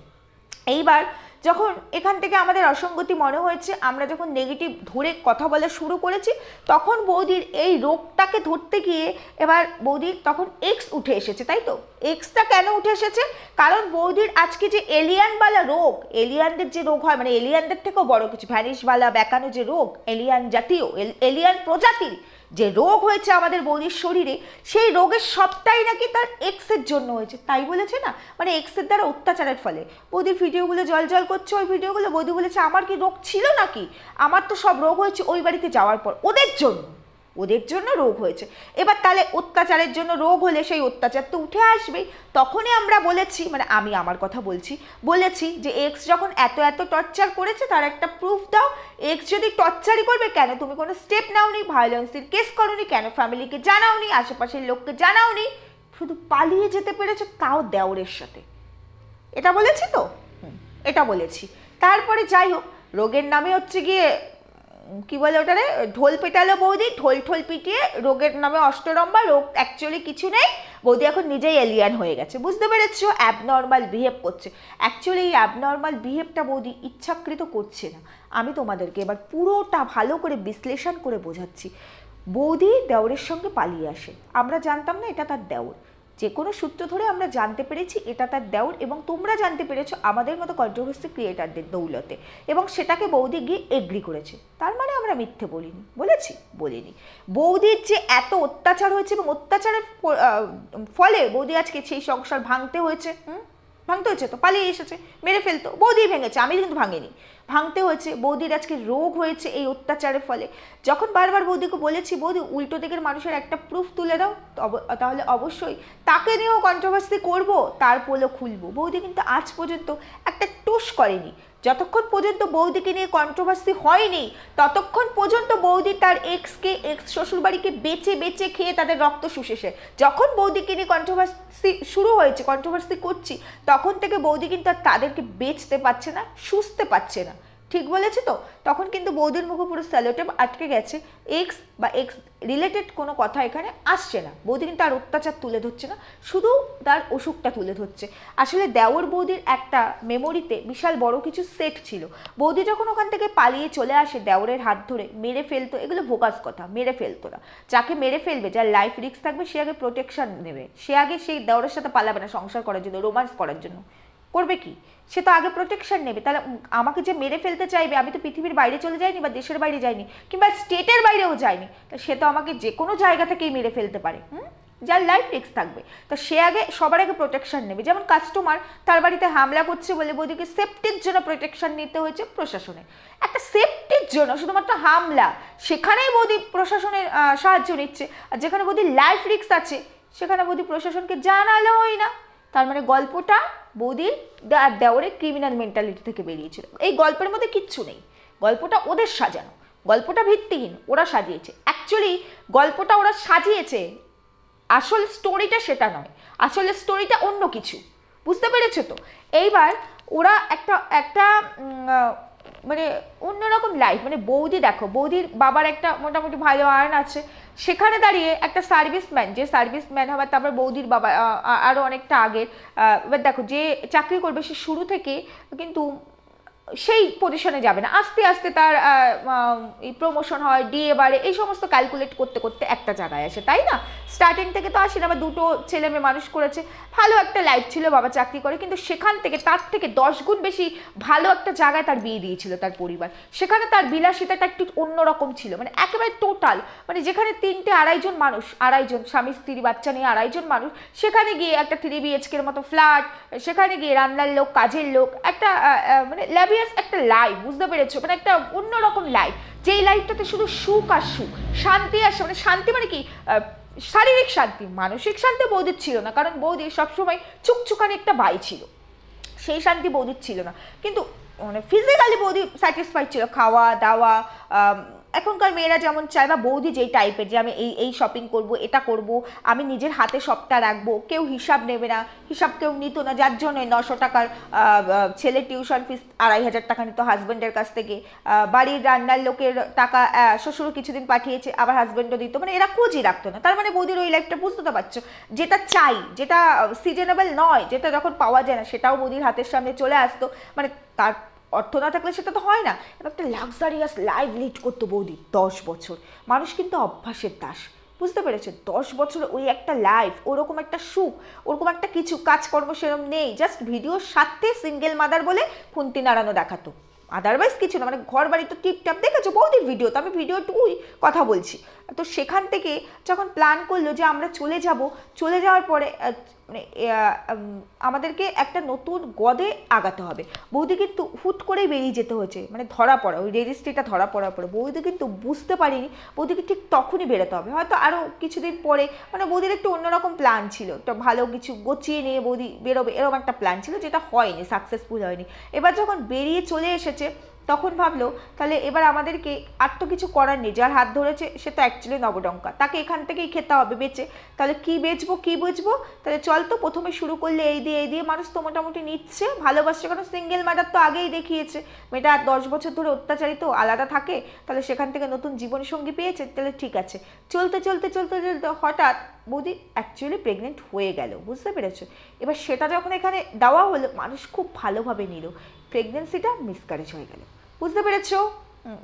এইবার যখন এখান থেকে আমাদের অসঙ্গতি মনে হয়েছে, আমরা যখন নেগেটিভ ধরে কথা বলা শুরু করেছি, তখন বৌদির এই রোগটাকে ধরতে গিয়ে এবার বৌদির তখন এক্স উঠে এসেছে, তাই তো? এক্সটা কেন উঠে এসেছে? কারণ বৌদির আজকে যে এলিয়ানওয়ালা রোগ, এলিয়ানদের যে রোগ হয়, মানে এলিয়ানদের থেকেও বড় কিছু, ভ্যানিশওয়ালা বেঁকানো যে রোগ, এলিয়ান জাতীয়, এলিয়ান প্রজাতির যে রোগ হয়েছে আমাদের বৌদির শরীরে, সেই রোগের সবটাই নাকি তার এক্সের জন্য হয়েছে, তাই বলেছে না? মানে এক্সের দ্বারা অত্যাচারের ফলে। বৌদির ভিডিওগুলো জল জল করছে, ওই ভিডিওগুলো বৌদি বলেছে আমার কি রোগ ছিল নাকি? আমার তো সব রোগ হয়েছে ওই বাড়িতে যাওয়ার পর, ওদের জন্য, ওদের জন্য রোগ হয়েছে। এবার তাহলে অত্যাচারের জন্য রোগ হলে সেই অত্যাচার তো উঠে আসবেই। তখনই আমরা বলেছি, মানে আমি আমার কথা বলেছি যে এক্স যখন এত এত টর্চার করেছে তার একটা প্রুফ দাও। এক্স যদি টর্চারই করবে, কেন তুমি কোনো স্টেপ নাওনি, ভায়োলেন্সের কেস করোনি কেন, ফ্যামিলিকে জানাওনি, আশেপাশের লোককে জানাওনি, শুধু পালিয়ে যেতে পেরেছো, তাও দেওরের সাথে। এটা বলেছি তো? এটা বলেছি। তারপরে যাই হোক, রোগের নামে হচ্ছে গিয়ে কি বলে ওটারে, ঢোল পেটালো বৌদি, ঢোল ঢোল পিটিয়ে রোগের নামে অষ্টরম্বা। রোগ অ্যাকচুয়ালি কিছু নেই, বৌদি এখন নিজেই এলিয়ান হয়ে গেছে, বুঝতে পেরেছো? অ্যাবনর্মাল বিহেভ করছে। অ্যাকচুয়ালি এই অ্যাবনর্মাল বিহেভটা বৌদি ইচ্ছাকৃত করছে না। আমি তোমাদেরকে এবার পুরোটা ভালো করে বিশ্লেষণ করে বোঝাচ্ছি। বৌদি দেওরের সঙ্গে পালিয়ে আসে, আমরা জানতাম না এটা তার দেওর, যে কোনো সূত্র ধরে আমরা জানতে পেরেছি এটা তার দেওর, এবং তোমরা জানতে পেরেছো আমাদের মতো কন্ট্রোভার্সি ক্রিয়েটারদের দৌলতে, এবং সেটাকে বৌদি গিয়ে এগ্রি করেছে। তার মানে আমরা মিথ্যে বলিনি, বলেছি? বলিনি। বৌদির যে এত অত্যাচার হয়েছে, এবং অত্যাচারের ফলে বৌদি আজকে সেই সংসার ভাঙতে হয়েছে, ভাঙতে হয়েছে তো, পালিয়ে এসেছে, মেরে ফেলতো, বৌদি ভেঙেছে, আমি কিন্তু ভাঙিনি, ভাঙতে হয়েছে। বৌদির আজকে রোগ হয়েছে এই অত্যাচারের ফলে। যখন বারবার বৌদিকে বলেছি, বৌদি উল্টো দিকের মানুষের একটা প্রুফ তুলে দাও, তাহলে অবশ্যই তাকে নিয়েও কন্ট্রোভার্সি করবো, তার পোলও খুলবো। বৌদি কিন্তু আজ পর্যন্ত একটা টোস করেনি। যতক্ষণ পর্যন্ত বৌদিকে নিয়ে কন্ট্রোভার্সি হয়নি, ততক্ষণ পর্যন্ত বৌদি তার এক্স শ্বশুরবাড়িকে বেচে বেচে খেয়ে তাদের রক্ত শুষেছে। যখন বৌদিকে নিয়ে কন্ট্রোভার্সি শুরু হয়েছে, কন্ট্রোভার্সি করছি, তখন থেকে বৌদি কিন্তু আর তাদেরকে বেচতে পারছে না, শুষতে পারছে না। ঠিক বলেছে তো? তখন কিন্তু বৌদির মুখে পুরো স্যালোটেপ আটকে গেছে, এক্স বা এক্স রিলেটেড কোনো কথা এখানে আসছে না। বৌদি কিন্তু আর অত্যাচার তুলে ধরছে না, শুধু তার অসুখটা তুলে ধরছে। আসলে দেওর বৌদির একটা মেমোরিতে বিশাল বড় কিছু সেট ছিল। বৌদি যখন ওখান থেকে পালিয়ে চলে আসে, দেওরের হাত ধরে মেরে ফেলতো, এগুলো ভোকাস কথা, মেরে ফেলতো না। যাকে মেরে ফেলবে, যার লাইফ রিস্ক থাকবে, সে আগে প্রোটেকশন নেবে, সে আগে সেই দেওরের সাথে পালাবে না সংসার করার জন্য, রোমান্স করার জন্য। করবে কি? সে তো আগে প্রোটেকশন নেবে। তাহলে আমাকে যে মেরে ফেলতে চাইবে, আমি তো পৃথিবীর বাইরে চলে যাইনি, বা দেশের বাইরে যাইনি, কিংবা স্টেটের বাইরেও যাইনি, তা সে তো আমাকে যে কোনো জায়গা থেকেই মেরে ফেলতে পারে, যার লাইফ রিস্ক থাকবে। তো সে আগে সবার আগে প্রোটেকশন নেবে। যেমন কাস্টমার তার বাড়িতে হামলা করছে বলে বৌদিকে সেফটির জন্য প্রোটেকশন নিতে হয়েছে প্রশাসনের, একটা সেফটির জন্য, শুধুমাত্র হামলা, সেখানেই বৌদি প্রশাসনের সাহায্য নিচ্ছে। আর যেখানে বৌদির লাইফ রিস্ক আছে, সেখানে বৌদি প্রশাসনকে জানালোই না। তার মানে গল্পটা বৌদির দেওরের ক্রিমিনাল মেন্টালিটি থেকে বেরিয়েছিল। এই গল্পের মধ্যে কিচ্ছু নেই, গল্পটা ওদের সাজানো, গল্পটা ভিত্তিহীন, ওরা সাজিয়েছে। অ্যাকচুয়ালি গল্পটা ওরা সাজিয়েছে আসল স্টোরিটা সেটা নয়, আসলে স্টোরিটা অন্য কিছু, বুঝতে পেরেছো তো? এইবার ওরা একটা একটা মানে অন্যরকম লাইফ, মানে বৌদি দেখো, বৌদির বাবার একটা মোটামুটি ভালো আর্ন আছে, সেখানে দাঁড়িয়ে একটা সার্ভিসম্যান, যে সার্ভিসম্যান হবে, তারপর বৌদির বাবা আরও অনেকটা আগের, এবার দেখো যে চাকরি করবে সে শুরু থেকে কিন্তু সেই পজিশনে যাবে না, আস্তে আস্তে তার প্রমোশন হয়, ডিএ বাড়ে, এই সমস্ত ক্যালকুলেট করতে করতে একটা জায়গায় আসে, তাই না? স্টার্টিং থেকে তো আসে না, বা দুটো ছেলে মেয়ে মানুষ করেছে, ভালো একটা লাইফ ছিল, বাবা চাকরি করে, কিন্তু সেখান থেকে তার থেকে 10 গুণ বেশি ভালো একটা জায়গায় তার বিয়ে দিয়েছিল তার পরিবার, সেখানে তার বিলাসিতাটা একটু অন্যরকম ছিল, মানে একেবারে টোটাল, মানে যেখানে 2-2.5 মানুষ, 2.5 স্বামী স্ত্রী বাচ্চা নিয়ে 2.5 মানুষ, সেখানে গিয়ে একটা 3 BHK মতো ফ্ল্যাট, সেখানে গিয়ে রান্নার লোক, কাজের লোক, একটা মানে একটা লাইফ, বুঝতে পেরেছো? মানে একটা অন্যরকম লাইফ, যেই লাইফটাতে শুধু সুখ আর সুখ, শান্তি আসে, মানে শান্তি মানে কি, শারীরিক শান্তি, মানসিক শান্তি বৌদির ছিল না, কারণ বৌদির সবসময় চুকচুকানি একটা বাই ছিল, সেই শান্তি বৌদির ছিল না, কিন্তু মানে ফিজিক্যালি বৌদি স্যাটিসফাইড ছিল, খাওয়া দাওয়া, এখনকার মেয়েরা যেমন চায়, বা বৌদি যেই টাইপের, যে আমি এই এই শপিং করব, এটা করব, আমি নিজের হাতে সবটা রাখবো, কেউ হিসাব নেবে না, হিসাব কেউ নিত না, যার জন্য 900 টাকার ছেলের টিউশন ফিস 2500 টাকা নিত হাজব্যান্ডের কাছ থেকে, বাড়ির রান্নার লোকের টাকা শ্বশুর কিছুদিন পাঠিয়েছে, আবার হাজব্যান্ডও দিত, মানে এরা খোঁজই রাখতো না, তার মানে বৌদির ওই লাইফটা, বুঝতে তো পারছো, যেটা চাই, যেটা সিজনেবল নয়, যেটা যখন পাওয়া যায় না, সেটাও বৌদির হাতের সামনে চলে আসতো, মানে তার অর্থ না থাকলে সেটা তো হয় না, একটা লাক্সারিয়াস লাইফ লিড করতো বৌদি 10 বছর, মানুষ কিন্তু অভ্যাসের দাস, বুঝতে পেরেছো? 10 বছর ওই একটা লাইফ, ওরকম একটা সুখ, ওরকম একটা কিছু কাজকর্ম সেরকম নেই, জাস্ট ভিডিওর সাথে সিঙ্গেল মাদার বলে খুন্তি নাড়ানো দেখাতো, আদারওয়াইজ কিছু না, মানে ঘর বাড়ি তো টিপটাপ, দেখেছো বৌদির ভিডিও, তো আমি ভিডিওটুকুই কথা বলছি। তো সেখান থেকে যখন প্ল্যান করলো যে আমরা চলে যাব, চলে যাওয়ার পরে মানে আমাদেরকে একটা নতুন গদে আগাতে হবে, বৌদি কিন্তু হুট করেই বেরিয়ে যেতে হয়েছে, মানে ধরা পড়া, ওই রেজিস্ট্রিটা ধরা পড়ার পরে বৌদি কিন্তু বুঝতে পারিনি বৌদিকে ঠিক তখনই বেরোতে হবে, হয়তো আরও কিছুদিন পরে, মানে বৌদির একটু অন্যরকম প্ল্যান ছিল, একটা ভালো কিছু গুছিয়ে নিয়ে বৌদি বেরোবে, এরকম একটা প্ল্যান ছিল, যেটা হয়নি, সাকসেসফুল হয়নি। এবার যখন বেরিয়ে চলে এসেছে, তখন ভাবলো তাহলে এবার আমাদেরকে আর তো কিছু করার নেই, যার হাত ধরেছে সে তো অ্যাকচুয়ালি নবডঙ্কা, তাকে এখান থেকেই খেতে হবে বেচে, তাহলে কি বেচবো কি বুঝবো, তাহলে চল তো প্রথমে শুরু করলে এই দিয়ে মানুষ তো মোটামুটি নিচ্ছে, ভালোবাসছে, কারণ সিঙ্গেল মাদার তো আগেই দেখিয়েছে, মেয়েটা 10 বছর ধরে অত্যাচারিত আলাদা থাকে, তাহলে সেখান থেকে নতুন জীবনসঙ্গী পেয়েছে, তাহলে ঠিক আছে, চলতে চলতে চলতে চলতে হঠাৎ বৌদি অ্যাকচুয়ালি প্রেগনেন্ট হয়ে গেল, বুঝতে পেরেছো? এবার সেটা যখন এখানে দেওয়া হলো, মানুষ খুব ভালোভাবে নিল, প্রেগনেন্সিটা মিসক্যারেজ হয়ে গেল, বুঝতে পেরেছো?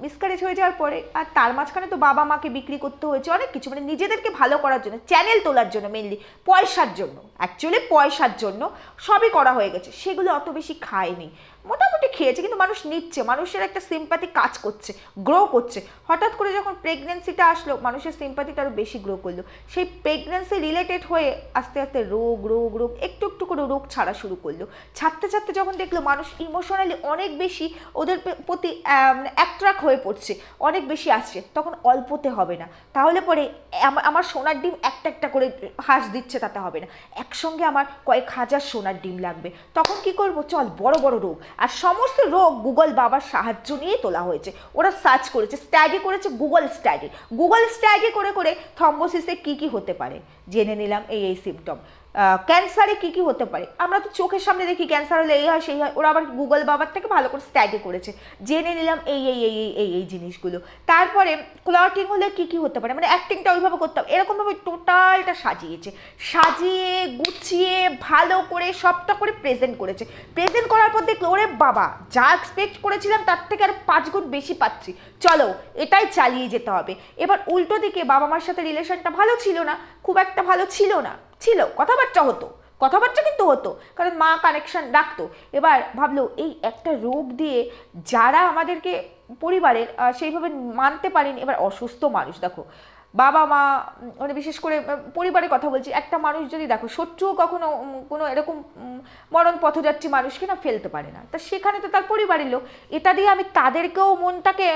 মিসক্যারেজ হয়ে যাওয়ার পরে আর তার মাঝখানে তো বাবা মাকে বিক্রি করতে হয়েছে অনেক কিছু, মানে নিজেদেরকে ভালো করার জন্য, চ্যানেল তোলার জন্য, মেনলি পয়সার জন্য, অ্যাকচুয়ালি পয়সার জন্য সবই করা হয়ে গেছে, সেগুলো অত বেশি খায়নি, মোটামুটি খেয়েছে, কিন্তু মানুষ নিচ্ছে, মানুষের একটা সিম্প্যাথি কাজ করছে, গ্রো করছে, হঠাৎ করে যখন প্রেগনেন্সিটা আসলো, মানুষের সিম্প্যাথিটা আরও বেশি গ্রো করলো, সেই প্রেগনেন্সি রিলেটেড হয়ে আস্তে আস্তে রোগ রোগ রোগ একটু একটু করে রোগ ছাড়া শুরু করলো, ছাড়তে ছাড়তে যখন দেখলো মানুষ ইমোশনালি অনেক বেশি ওদের প্রতি অ্যাট্রাক্ট হয়ে পড়ছে, অনেক বেশি আসছে, তখন অল্পতে হবে না, তাহলে পরে আমার সোনার ডিম একটা একটা করে হাঁস দিচ্ছে তাতে হবে না, একসঙ্গে আমার কয়েক হাজার সোনার ডিম লাগবে, তখন কি করব, চল বড় বড় রোগ, আর সমস্ত রোগ গুগল বাবার সাহায্য নিয়ে তোলা হয়েছে, ওরা সার্চ করেছে, স্টাডি করেছে, গুগল স্টাডি করে করে থ্রম্বোসিসে কি হতে পারে জেনে নিলাম, এই সিমটম, ক্যান্সারে কি হতে পারে, আমরা তো চোখের সামনে দেখি ক্যান্সার হলে এই হয় সেই হয়, ওরা আবার গুগল বাবার থেকে ভালো করে স্টাডি করেছে, জেনে নিলাম এই জিনিসগুলো, তারপরে ক্লটিং হলে কি হতে পারে, মানে অ্যাক্টিংটা ওইভাবে করতে হবে, এরকমভাবে টোটালটা সাজিয়ে গুছিয়ে ভালো করে সবটা করে প্রেজেন্ট করেছে, প্রেজেন্ট করার পর দেখলো ওরে বাবা, যা এক্সপেক্ট করেছিলাম তার থেকে আর 5 গুণ বেশি পাচ্ছি, চলো এটাই চালিয়ে যেতে হবে। এবার উল্টো দিকে বাবা মার সাথে রিলেশনটা ভালো ছিল না, খুব একটা ভালো ছিল না, ছিল কথাবার্তা কিন্তু হতো, কারণ মা কানেকশন রাখতো, এবার ভাবলো এই একটা রোগ দিয়ে যারা আমাদেরকে পরিবারের সেইভাবে মানতে পারেনি, এবার অসুস্থ মানুষ, দেখো বাবা মা, মানে বিশেষ করে পরিবারের কথা বলছি, একটা মানুষ যদি দেখো শত্রুও কখনো কোনো এরকম মরণ পথযাত্রী মানুষকে না ফেলতে পারে না, তা সেখানে তো তার পরিবারের লোক, এটা দিয়ে আমি তাদেরকেও মনটাকে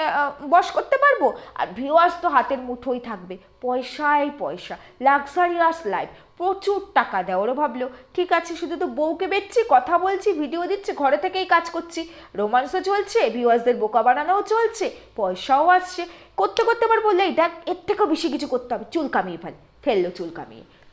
বশ করতে পারবো, আর ভিউয়ার্স তো হাতের মুঠোই থাকবে, পয়সাই পয়সা, লাক্সারিয়াস লাইফ, প্রচুর টাকা দেয়, ওরা ভাবলো ঠিক আছে, শুধু তো বউকে বেচছি, কথা বলছি, ভিডিও দিচ্ছি, ঘরে থেকেই কাজ করছি, রোমান্সও চলছে, ভিউয়ার্সদের বোকা বানানোও চলছে, পয়সাও আসছে, করতে করতে আবার বললে দেখ এর থেকেও বেশি কিছু করতে হবে, চুল কামিয়ে ফেললো, চুল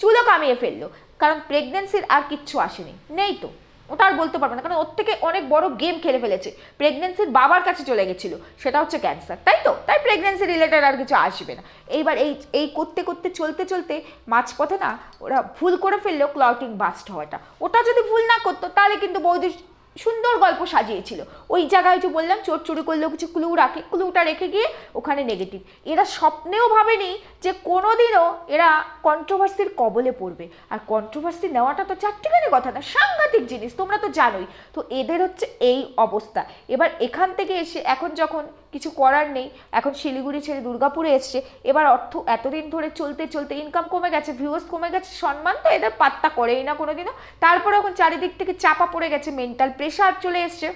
চুলও কামিয়ে ফেললো, কারণ প্রেগনেন্সির আর কিচ্ছু আসেনি, নেই তো, ওটা আর বলতে পারবো না, কারণ ওর থেকে অনেক বড় গেম খেলে ফেলেছে, প্রেগনেন্সির বাবার কাছে চলে গেছিলো, সেটা হচ্ছে ক্যান্সার, তাই তো, তাই প্রেগনেন্সি রিলেটেড আর কিছু আসবে না। এইবার এই করতে করতে চলতে চলতে মাঝপথে না ওরা ভুল করে ফেললো ক্লটিং বাস্ট হওয়াটা, ওটা যদি ভুল না করতো তাহলে কিন্তু বৌদি সুন্দর গল্প সাজিয়েছিল। ওই জায়গায় যে বললাম চোর চুরি করলেও কিছু ক্লু রাখে, ক্লুটা রেখে গিয়ে ওখানে নেগেটিভ। এরা স্বপ্নেও ভাবেনি যে কোনোদিনও এরা কন্ট্রোভার্সির কবলে পড়বে, আর কন্ট্রোভার্সি নেওয়াটা তো চারটিখানি কথা না, সাংঘাতিক জিনিস, তোমরা তো জানোই। তো এদের হচ্ছে এই অবস্থা। এবার এখান থেকে এসে এখন যখন কিছু করার নেই, এখন শিলিগুড়ি ছেড়ে দুর্গাপুরে এসছে, এবার অর্থ এতদিন ধরে চলতে চলতে ইনকাম কমে গেছে, ভিউয়ার্স কমে গেছে, সম্মান তো এদের পাত্তা করেই না কোনোদিনও। তারপরে এখন চারিদিক থেকে চাপা পড়ে গেছে, মেন্টাল প্রেশার চলে এসছে।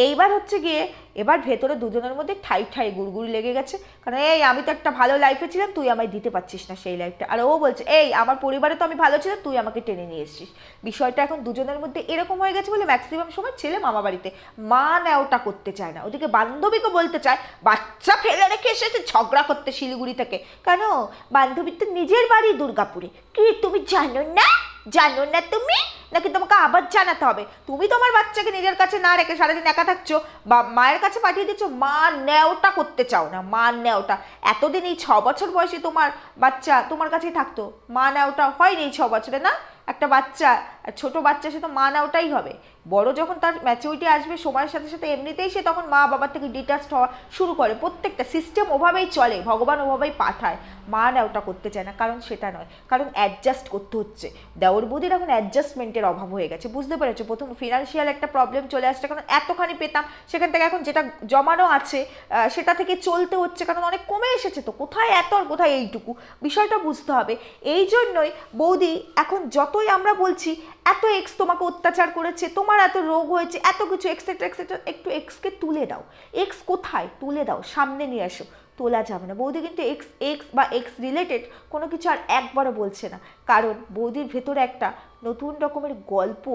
এইবার হচ্ছে গিয়ে এবার ভেতরে দুজনের মধ্যে ঠাই ঠাই গুড়গুড়ি লেগে গেছে, কারণ এই আমি তো একটা ভালো লাইফে ছিলাম, তুই আমায় দিতে পারছিস না সেই লাইফটা, আর ও বলছে এই আমার পরিবারে তো আমি ভালো ছিলাম, তুই আমাকে টেনে নিয়ে এসেছিস। বিষয়টা এখন দুজনের মধ্যে এরকম হয়ে গেছে বলে ম্যাক্সিমাম সময় ছেলে মামা বাড়িতে, মা নেওটা করতে চায় না, ওদিকে বান্ধবীকে বলতে চায় বাচ্চা ফেলে রেখে এসেছে ঝগড়া করতে শিলিগুড়ি থেকে, কেন বান্ধবীর তো নিজের বাড়ি দুর্গাপুরে, কি তুমি জানো না, জানো না তুমি, নাকি তোমাকে আবার জানাতে হবে? তুমি তোমার বাচ্চাকে নিজের কাছে না রেখে সারাদিন একা থাকছো, বা মায়ের কাছে পাঠিয়ে দিচ্ছ, মা নেওটা করতে চাও না, মা নেওটা। এতদিন এই 6 বছর বয়সে তোমার বাচ্চা তোমার কাছেই থাকতো, মা নেওটা হয়নি এই 6 বছরে না? একটা বাচ্চা, ছোট বাচ্চা, সে তো মা নেওয়াটাই হবে। বড় যখন তার ম্যাচুরিটি আসবে সময়ের সাথে সাথে এমনিতেই সে তখন মা বাবার থেকে ডিটাচড হওয়া শুরু করে, প্রত্যেকটা সিস্টেম ওভাবেই চলে, ভগবান ওভাবেই পাঠায়। মা নেওটা করতে চায় না, কারণ সেটা নয়, কারণ অ্যাডজাস্ট করতে হচ্ছে। দেওর বৌদির এখন অ্যাডজাস্টমেন্টের অভাব হয়ে গেছে, বুঝতে পেরেছো? প্রথম ফিনান্সিয়াল একটা প্রবলেম চলে আসছে, কারণ এতখানি পেতাম, সেখান থেকে এখন যেটা জমানো আছে সেটা থেকে চলতে হচ্ছে, কারণ অনেক কমে এসেছে, তো কোথায় এত আর কোথায় এইটুকু, বিষয়টা বুঝতে হবে। এই জন্যই বৌদি এখন যতই আমরা বলছি এত এক্স তোমাকে অত্যাচার করেছে, তোমার এত রোগ হয়েছে, এত কিছু এক্সেট্রা এক্সেট্রা, একটু এক্সকে তুলে দাও, এক্স কোথায় তুলে দাও, সামনে নিয়ে আসো। তোলা যাবে না। বৌদি কিন্তু এক্স এক্স বা এক্স রিলেটেড কোনো কিছু আর একবারও বলছে না, কারণ বৌদির ভেতরে একটা নতুন রকমের গল্প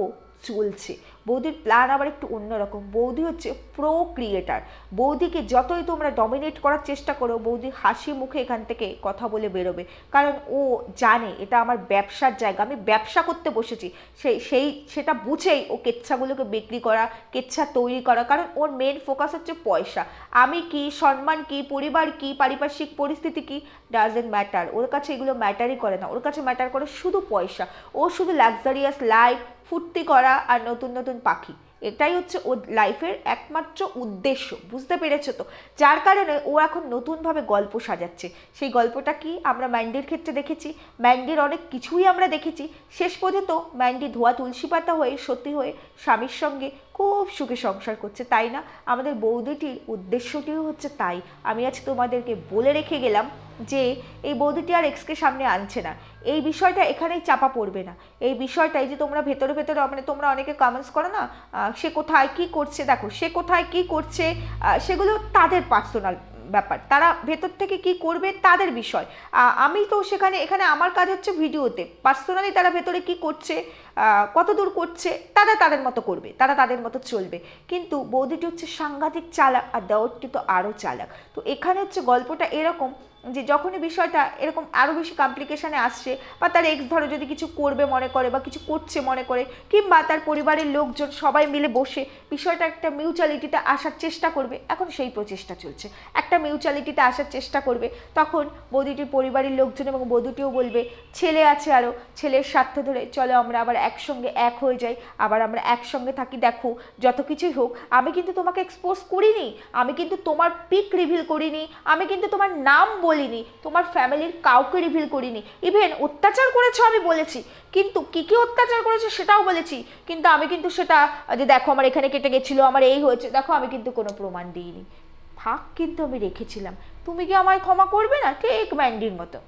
চলছে। বৌদির প্ল্যান আবার একটু অন্যরকম। বৌদি হচ্ছে প্রো ক্রিয়েটার। বৌদিকে যতই তোমরা ডমিনেট করার চেষ্টা করো, বৌদি হাসি মুখে এখান থেকে কথা বলে বেরোবে, কারণ ও জানে এটা আমার ব্যবসার জায়গা, আমি ব্যবসা করতে বসেছি। সেটা বুঝেই ও কেচ্ছাগুলোকে বিক্রি করা, কেচ্ছা তৈরি করা, কারণ ওর মেন ফোকাস হচ্ছে পয়সা। আমি কি, সম্মান কি, পরিবার কি, পারিপার্শ্বিক পরিস্থিতি কি, ডাজেন্ট ম্যাটার, ওর কাছে এগুলো ম্যাটারই করে না। ওর কাছে ম্যাটার করে শুধু পয়সা। ও শুধু লাক্সারিয়াস লাইফ, ফুর্তি করা আর নতুন নতুন পাখি, এটাই হচ্ছে ওর লাইফের একমাত্র উদ্দেশ্য, বুঝতে পেরেছো তো? যার কারণে ও এখন নতুনভাবে গল্প সাজাচ্ছে। সেই গল্পটা কি আমরা ম্যান্ডির ক্ষেত্রে দেখেছি, ম্যান্ডির অনেক কিছুই আমরা দেখেছি। শেষ পর্যন্ত ম্যান্ডি ধোয়া তুলসী পাতা হয়ে সত্যি হয়ে স্বামীর সঙ্গে খুব সুখে সংসার করছে, তাই না? আমাদের বৌদিটির উদ্দেশ্যটিও হচ্ছে তাই। আমি আজ তোমাদেরকে বলে রেখে গেলাম যে এই বৌদিটি আর এক্সকে সামনে আনছে না, এই বিষয়টা এখানেই চাপা পড়বে না। এই বিষয়টাই যে তোমরা ভেতরে ভেতরে মানে তোমরা অনেকে কমেন্টস করো না, সে কোথায় কি করছে, দেখো সে কোথায় কি করছে সেগুলো তাদের পার্সোনাল ব্যাপার, তারা ভেতর থেকে কি করবে তাদের বিষয়। আমি তো এখানে আমার কাজ হচ্ছে ভিডিওতে, পার্সোনালি তারা ভেতরে কি করছে, কত দূর করছে, তারা তাদের মতো করবে, তারা তাদের মতো চলবে। কিন্তু বৌদিটি হচ্ছে সাংঘাতিক চালাক, আর দেওরটি তো আরও চালাক। তো এখানে হচ্ছে গল্পটা এরকম যে যখনই বিষয়টা এরকম আরও বেশি কমপ্লিকেশানে আসছে, বা তার এক্স ধরো যদি কিছু করবে মনে করে বা কিছু করছে মনে করে, কিংবা তার পরিবারের লোকজন সবাই মিলে বসে বিষয়টা একটা মিউচুয়ালিটিতে আসার চেষ্টা করবে, এখন সেই প্রচেষ্টা চলছে, একটা মিউচুয়ালিটিতে আসার চেষ্টা করবে। তখন বৌদিটির পরিবারের লোকজন এবং বৌদিটিও বলবে ছেলে আছে আরও, ছেলের স্বার্থ ধরে চলো আমরা আবার একসঙ্গে এক হয়ে যাই, আবার আমরা একসঙ্গে থাকি। দেখো যত কিছুই হোক, আমি কিন্তু তোমাকে এক্সপোজ করিনি, আমি কিন্তু তোমার পিক রিভিল করিনি, আমি কিন্তু তোমার নাম বলিনি, তোমার ফ্যামিলির কাউকে রিভিল করিনি, ইভেন অত্যাচার করেছো আমি বলেছি, কিন্তু কী কী অত্যাচার করেছো সেটাও বলেছি, কিন্তু আমি কিন্তু সেটা যে দেখো আমার এখানে কেটে গেছিলো, আমার এই হয়েছে, দেখো আমি কিন্তু কোনো প্রমাণ দিইনি, ফাঁক কিন্তু আমি রেখেছিলাম। তুমি কি আমায় ক্ষমা করবে না? ঠিক ম্যান্ডির মতো।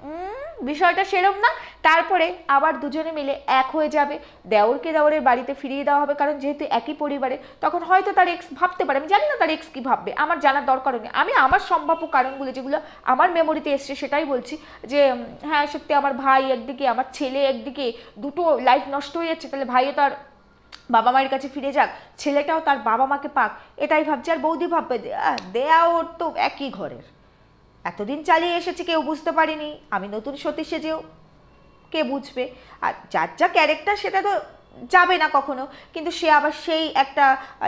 বিষয়টা সেরম না। তারপরে আবার দুজনে মিলে এক হয়ে যাবে, দেওরকে দেওরের বাড়িতে ফিরিয়ে দেওয়া হবে, কারণ যেহেতু একই পরিবারে, তখন হয়তো তার এক্স ভাবতে পারে, আমি জানি না তার এক্স কী ভাববে, আমার জানার দরকারও নেই। আমি আমার সম্ভাব্য কারণগুলো যেগুলো আমার মেমোরিতে এসছে সেটাই বলছি, যে হ্যাঁ সত্যি আমার ভাই একদিকে, আমার ছেলে একদিকে, দুটো লাইফ নষ্ট হয়ে যাচ্ছে, তাহলে ভাইও তার বাবা মায়ের কাছে ফিরে যাক, ছেলেটাও তার বাবা মাকে পাক, এটাই ভাবছে। আর বৌদি ভাববে দেয়া ওর তো একই ঘরের, এতদিন চালিয়ে এসেছি কেউ বুঝতে পারিনি, আমি নতুন সতী সেজেও কে বুঝবে? আর যার যা ক্যারেক্টার সেটা তো যাবে না কখনো, কিন্তু সে আবার সেই একটা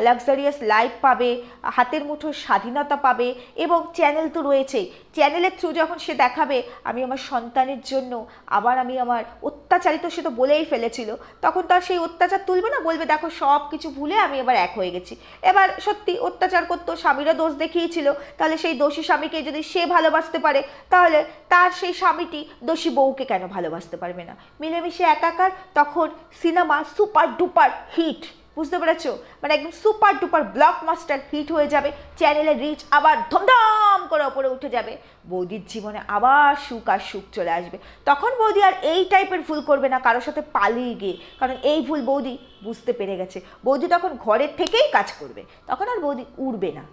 লাক্সারিয়াস লাইফ পাবে, হাতের মুঠোর স্বাধীনতা পাবে, এবং চ্যানেল তো রয়েছেই, চ্যানেলের থ্রু যখন সে দেখাবে আমি আমার সন্তানের জন্য আবার আমি আমার অত্যাচারিত, সে তো বলেই ফেলেছিল, তখন তো আর সেই অত্যাচার তুলবে না, বলবে দেখো সব কিছু ভুলে আমি এবার এক হয়ে গেছি। এবার সত্যি অত্যাচার করতো, স্বামীরা দোষ দেখিয়েছিল, তাহলে সেই দোষী স্বামীকে যদি সে ভালোবাসতে পারে, তাহলে তার সেই স্বামীটি দোষী বউকে কেন ভালোবাসতে পারবে না? মিলেমিশে একাকার, তখন সিনেমা সুপার ডুপার হিট, বুঝতে পেরেছো? মানে একদম সুপার ডুপার ব্লকবাস্টার হিট হয়ে যাবে, চ্যানেলের রিচ আবার ধমধম করে ওপরে উঠে যাবে, বৌদির জীবনে আবার সুখ আর সুখ চলে আসবে। তখন বৌদি আর এই টাইপের ভুল করবে না কারোর সাথে পালিয়ে গিয়ে, কারণ এই ভুল বৌদি বুঝতে পেরে গেছে। বৌদি তখন ঘরের থেকেই কাজ করবে, তখন আর বৌদি উড়বে না,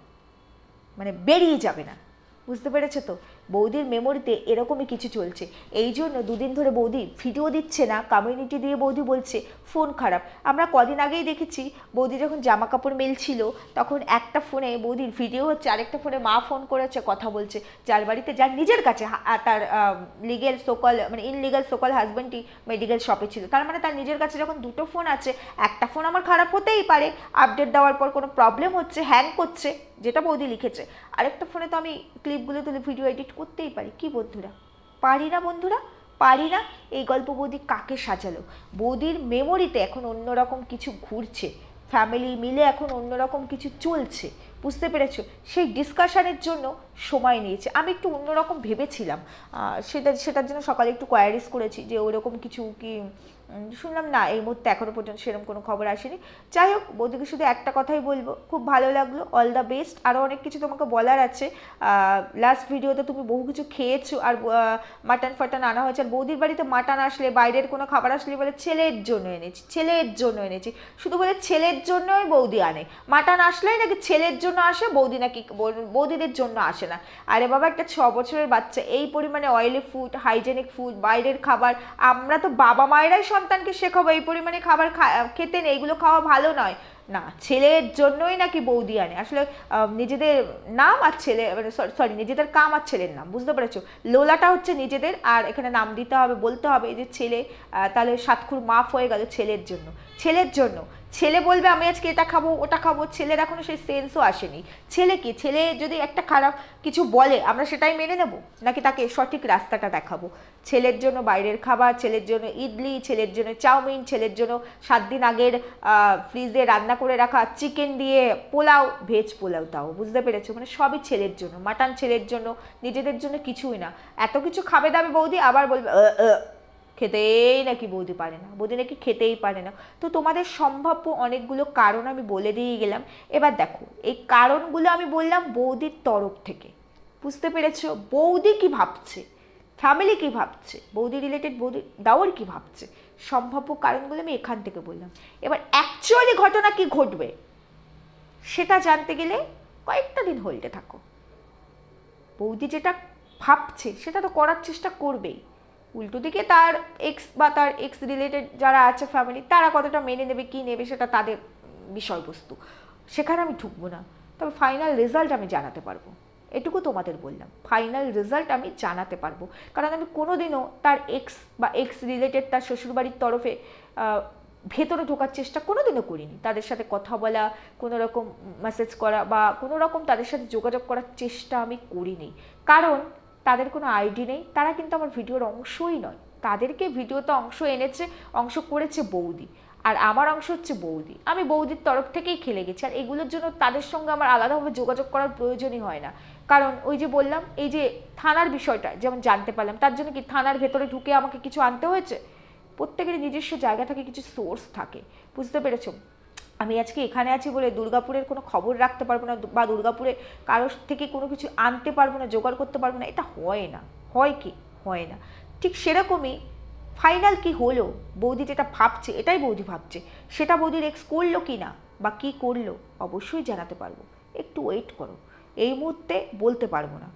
মানে বেরিয়ে যাবে না, বুঝতে পেরেছো তো? বৌদির মেমোরিতে এরকমই কিছু চলছে, এই জন্য দুদিন ধরে বৌদি ভিডিও দিচ্ছে না, কমিউনিটি দিয়ে বৌদি বলছে ফোন খারাপ। আমরা কদিন আগেই দেখেছি বৌদি যখন জামা কাপড় মেলছিল, তখন একটা ফোনে বৌদির ভিডিও হচ্ছে, আরেকটা ফোনে মা ফোন করেছে, কথা বলছে, যার বাড়িতে, যার নিজের কাছে তার লিগেল সোকল, মানে ইনলিগাল সোকল হাজব্যান্ডটি মেডিকেল শপে ছিল, তার মানে তার নিজের কাছে যখন দুটো ফোন আছে, একটা ফোন আমার খারাপ হতেই পারে, আপডেট দেওয়ার পর কোনো প্রবলেম হচ্ছে, হ্যাং করছে, যেটা বৌদি লিখেছে, আরেকটা ফোনে তো আমি ক্লিপগুলো তুলে ভিডিও এডিট করতেই পারি। কি বন্ধুরা, পারি না? বন্ধুরা পারি না? এই গল্প বৌদি কাকে সাজালো? বৌদির মেমোরিতে এখন অন্যরকম কিছু ঘুরছে, ফ্যামিলি মিলে এখন অন্যরকম কিছু চলছে, বুঝতে পেরেছো? সেই ডিসকাশনের জন্য সময় নিয়েছে। আমি একটু অন্যরকম ভেবেছিলাম, সেটার জন্য সকালে একটু কোয়ারিজ করেছি যে ওরকম কিছু কি শুনলাম না, এই মুহূর্তে এখনও পর্যন্ত সেরকম কোনো খবর আসেনি। যাই হোক, বৌদিকে শুধু একটা কথাই বলবো, খুব ভালো লাগলো, অল দ্য বেস্ট। আরও অনেক কিছু তোমাকে বলার আছে। লাস্ট ভিডিওতে তুমি বহু কিছু খেয়েছো, আর মাটন ফাটন আনা হয়েছে, আর বৌদির বাড়িতে মাটন আসলে, বাইরের কোনো খাবার আসলে বলে ছেলের জন্য এনেছি, ছেলের জন্য এনেছি, শুধু বলে ছেলের জন্যই বৌদি আনে, মাটন আসলেই নাকি ছেলের জন্য আসে, বৌদি নাকি বৌদিদের জন্য আসে না। আরে বাবা, একটা 6 বছরের বাচ্চা এই পরিমাণে অয়েলি ফুড, হাইজেনিক ফুড, বাইরের খাবার, আমরা তো বাবা মায়েরাই সন্তানকে শেখাবো এই পরিমাণে খাবার খেতে নেই, এগুলো খাওয়া ভালো নয়। না, ছেলের জন্যই নাকি বৌদি আনে। আসলে নিজেদের নাম আর ছেলে, সরি, নিজেদের কাম আর ছেলের নাম, বুঝতে পেরেছো? লোলাটা হচ্ছে নিজেদের, আর এখানে নাম দিতে হবে, বলতে হবে এই যে ছেলে, তাহলে সাতক্ষুর মাফ হয়ে গেল ছেলের জন্য। ছেলের জন্য ছেলে বলবে আমি আজকে এটা খাবো ওটা খাবো, ছেলের এখনো সেই সেন্সও আসেনি। ছেলে কি, ছেলে যদি একটা খারাপ কিছু বলে আমরা সেটাই মেনে নেব, নাকি তাকে সঠিক রাস্তাটা দেখাবো? ছেলের জন্য বাইরের খাবার, ছেলের জন্য ইডলি, ছেলের জন্য চাউমিন, ছেলের জন্য 7 দিন আগের ফ্রিজে রান্না করে রাখা চিকেন দিয়ে পোলাও, ভেজ পোলাও, তাও বুঝতে পেরেছো? মানে সবই ছেলের জন্য, মাটন ছেলের জন্য, নিজেদের জন্য কিছুই না। এত কিছু খাবে দাবে বৌদি, আবার বলবে খেতেই নাকি বৌদি পারে না, বৌদি নাকি খেতেই পারে না। তো তোমাদের সম্ভাব্য অনেকগুলো কারণ আমি বলে দিয়ে গেলাম। এবার দেখো, এই কারণগুলো আমি বললাম বৌদির তরফ থেকে, বুঝতে পেরেছো? বৌদি কি ভাবছে, ফ্যামিলি কি ভাবছে, বৌদি রিলেটেড বৌদি দাওয়ার কি ভাবছে, সম্ভাব্য কারণগুলো আমি এখান থেকে বললাম। এবার অ্যাকচুয়ালি ঘটনা কি ঘটবে সেটা জানতে গেলে কয়েকটা দিন হোল্ডে থাকো। বৌদি যেটা ভাবছে সেটা তো করার চেষ্টা করবেই, উল্টো দিকে তার এক্স বা তার এক্স রিলেটেড যারা আছে ফ্যামিলি, তারা কতটা মেনে নেবে কি নেবে সেটা তাদের বিষয়বস্তু, সেখানে আমি ঢুকবো না। তবে ফাইনাল রেজাল্ট আমি জানাতে পারবো, এটুকু তোমাদের বললাম, ফাইনাল রেজাল্ট আমি জানাতে পারবো। কারণ আমি কোনোদিনও তার এক্স বা এক্স রিলেটেড তার শ্বশুরবাড়ির তরফে ভেতরে ঢোকার চেষ্টা কোনোদিনও করিনি। তাদের সাথে কথা বলা, কোনো রকম মেসেজ করা বা কোনো রকম তাদের সাথে যোগাযোগ করার চেষ্টা আমি করিনি, কারণ তাদের কোনো আইডি নেই, তারা কিন্তু আমার ভিডিওর অংশই নয়। তাদেরকে ভিডিওতে অংশ করেছে বৌদি, আর আমার অংশ হচ্ছে বৌদি। আমি বৌদির তরফ থেকেই খেলে গেছি, আর এগুলোর জন্য তাদের সঙ্গে আমার আলাদাভাবে যোগাযোগ করার প্রয়োজনই হয় না। কারণ ওই যে বললাম, এই যে থানার বিষয়টা যেমন জানতে পারলাম, তার জন্য কি থানার ভেতরে ঢুকে আমাকে কিছু আনতে হয়েছে? প্রত্যেকের নিজস্ব জায়গা থেকে কিছু সোর্স থাকে, বুঝতে পেরেছো? আমি আজকে এখানে আছি বলে দুর্গাপুরের কোনো খবর রাখতে পারবো না, বা দুর্গাপুরে কারোর থেকে কোনো কিছু আনতে পারবো না, জোগাড় করতে পারবো না, এটা হয় না। হয় কি? হয় না। ঠিক সেরকমই ফাইনাল কি হলো, বৌদি যেটা ভাবছে এটাই বৌদি ভাবছে, সেটা বৌদির এক্স করলো কি না বা কী করলো অবশ্যই জানাতে পারবো। একটু ওয়েট করো, এই মুহূর্তে বলতে পারবো না,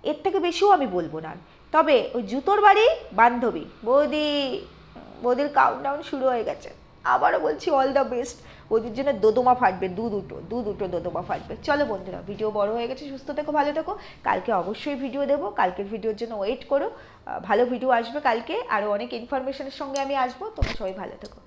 এর থেকে বেশিও আমি বলবো না। তবে ওই জুতোর বাড়ি বান্ধবী বৌদির কাউন্টডাউন শুরু হয়ে গেছে, আবারও বলছি অল দ্য বেস্ট, ওদের জন্য দোদমা ফাটবে, দুটো দোদমা ফাটবে। চলো বন্ধুরা, ভিডিও বড় হয়ে গেছে, সুস্থ থেকো, ভালো থেকো। কালকে অবশ্যই ভিডিও দেবো, কালকের ভিডিওর জন্য ওয়েট করো, ভালো ভিডিও আসবে কালকে, আরও অনেক ইনফরমেশনের সঙ্গে আমি আসবো। তোমরা সবাই ভালো থেকো।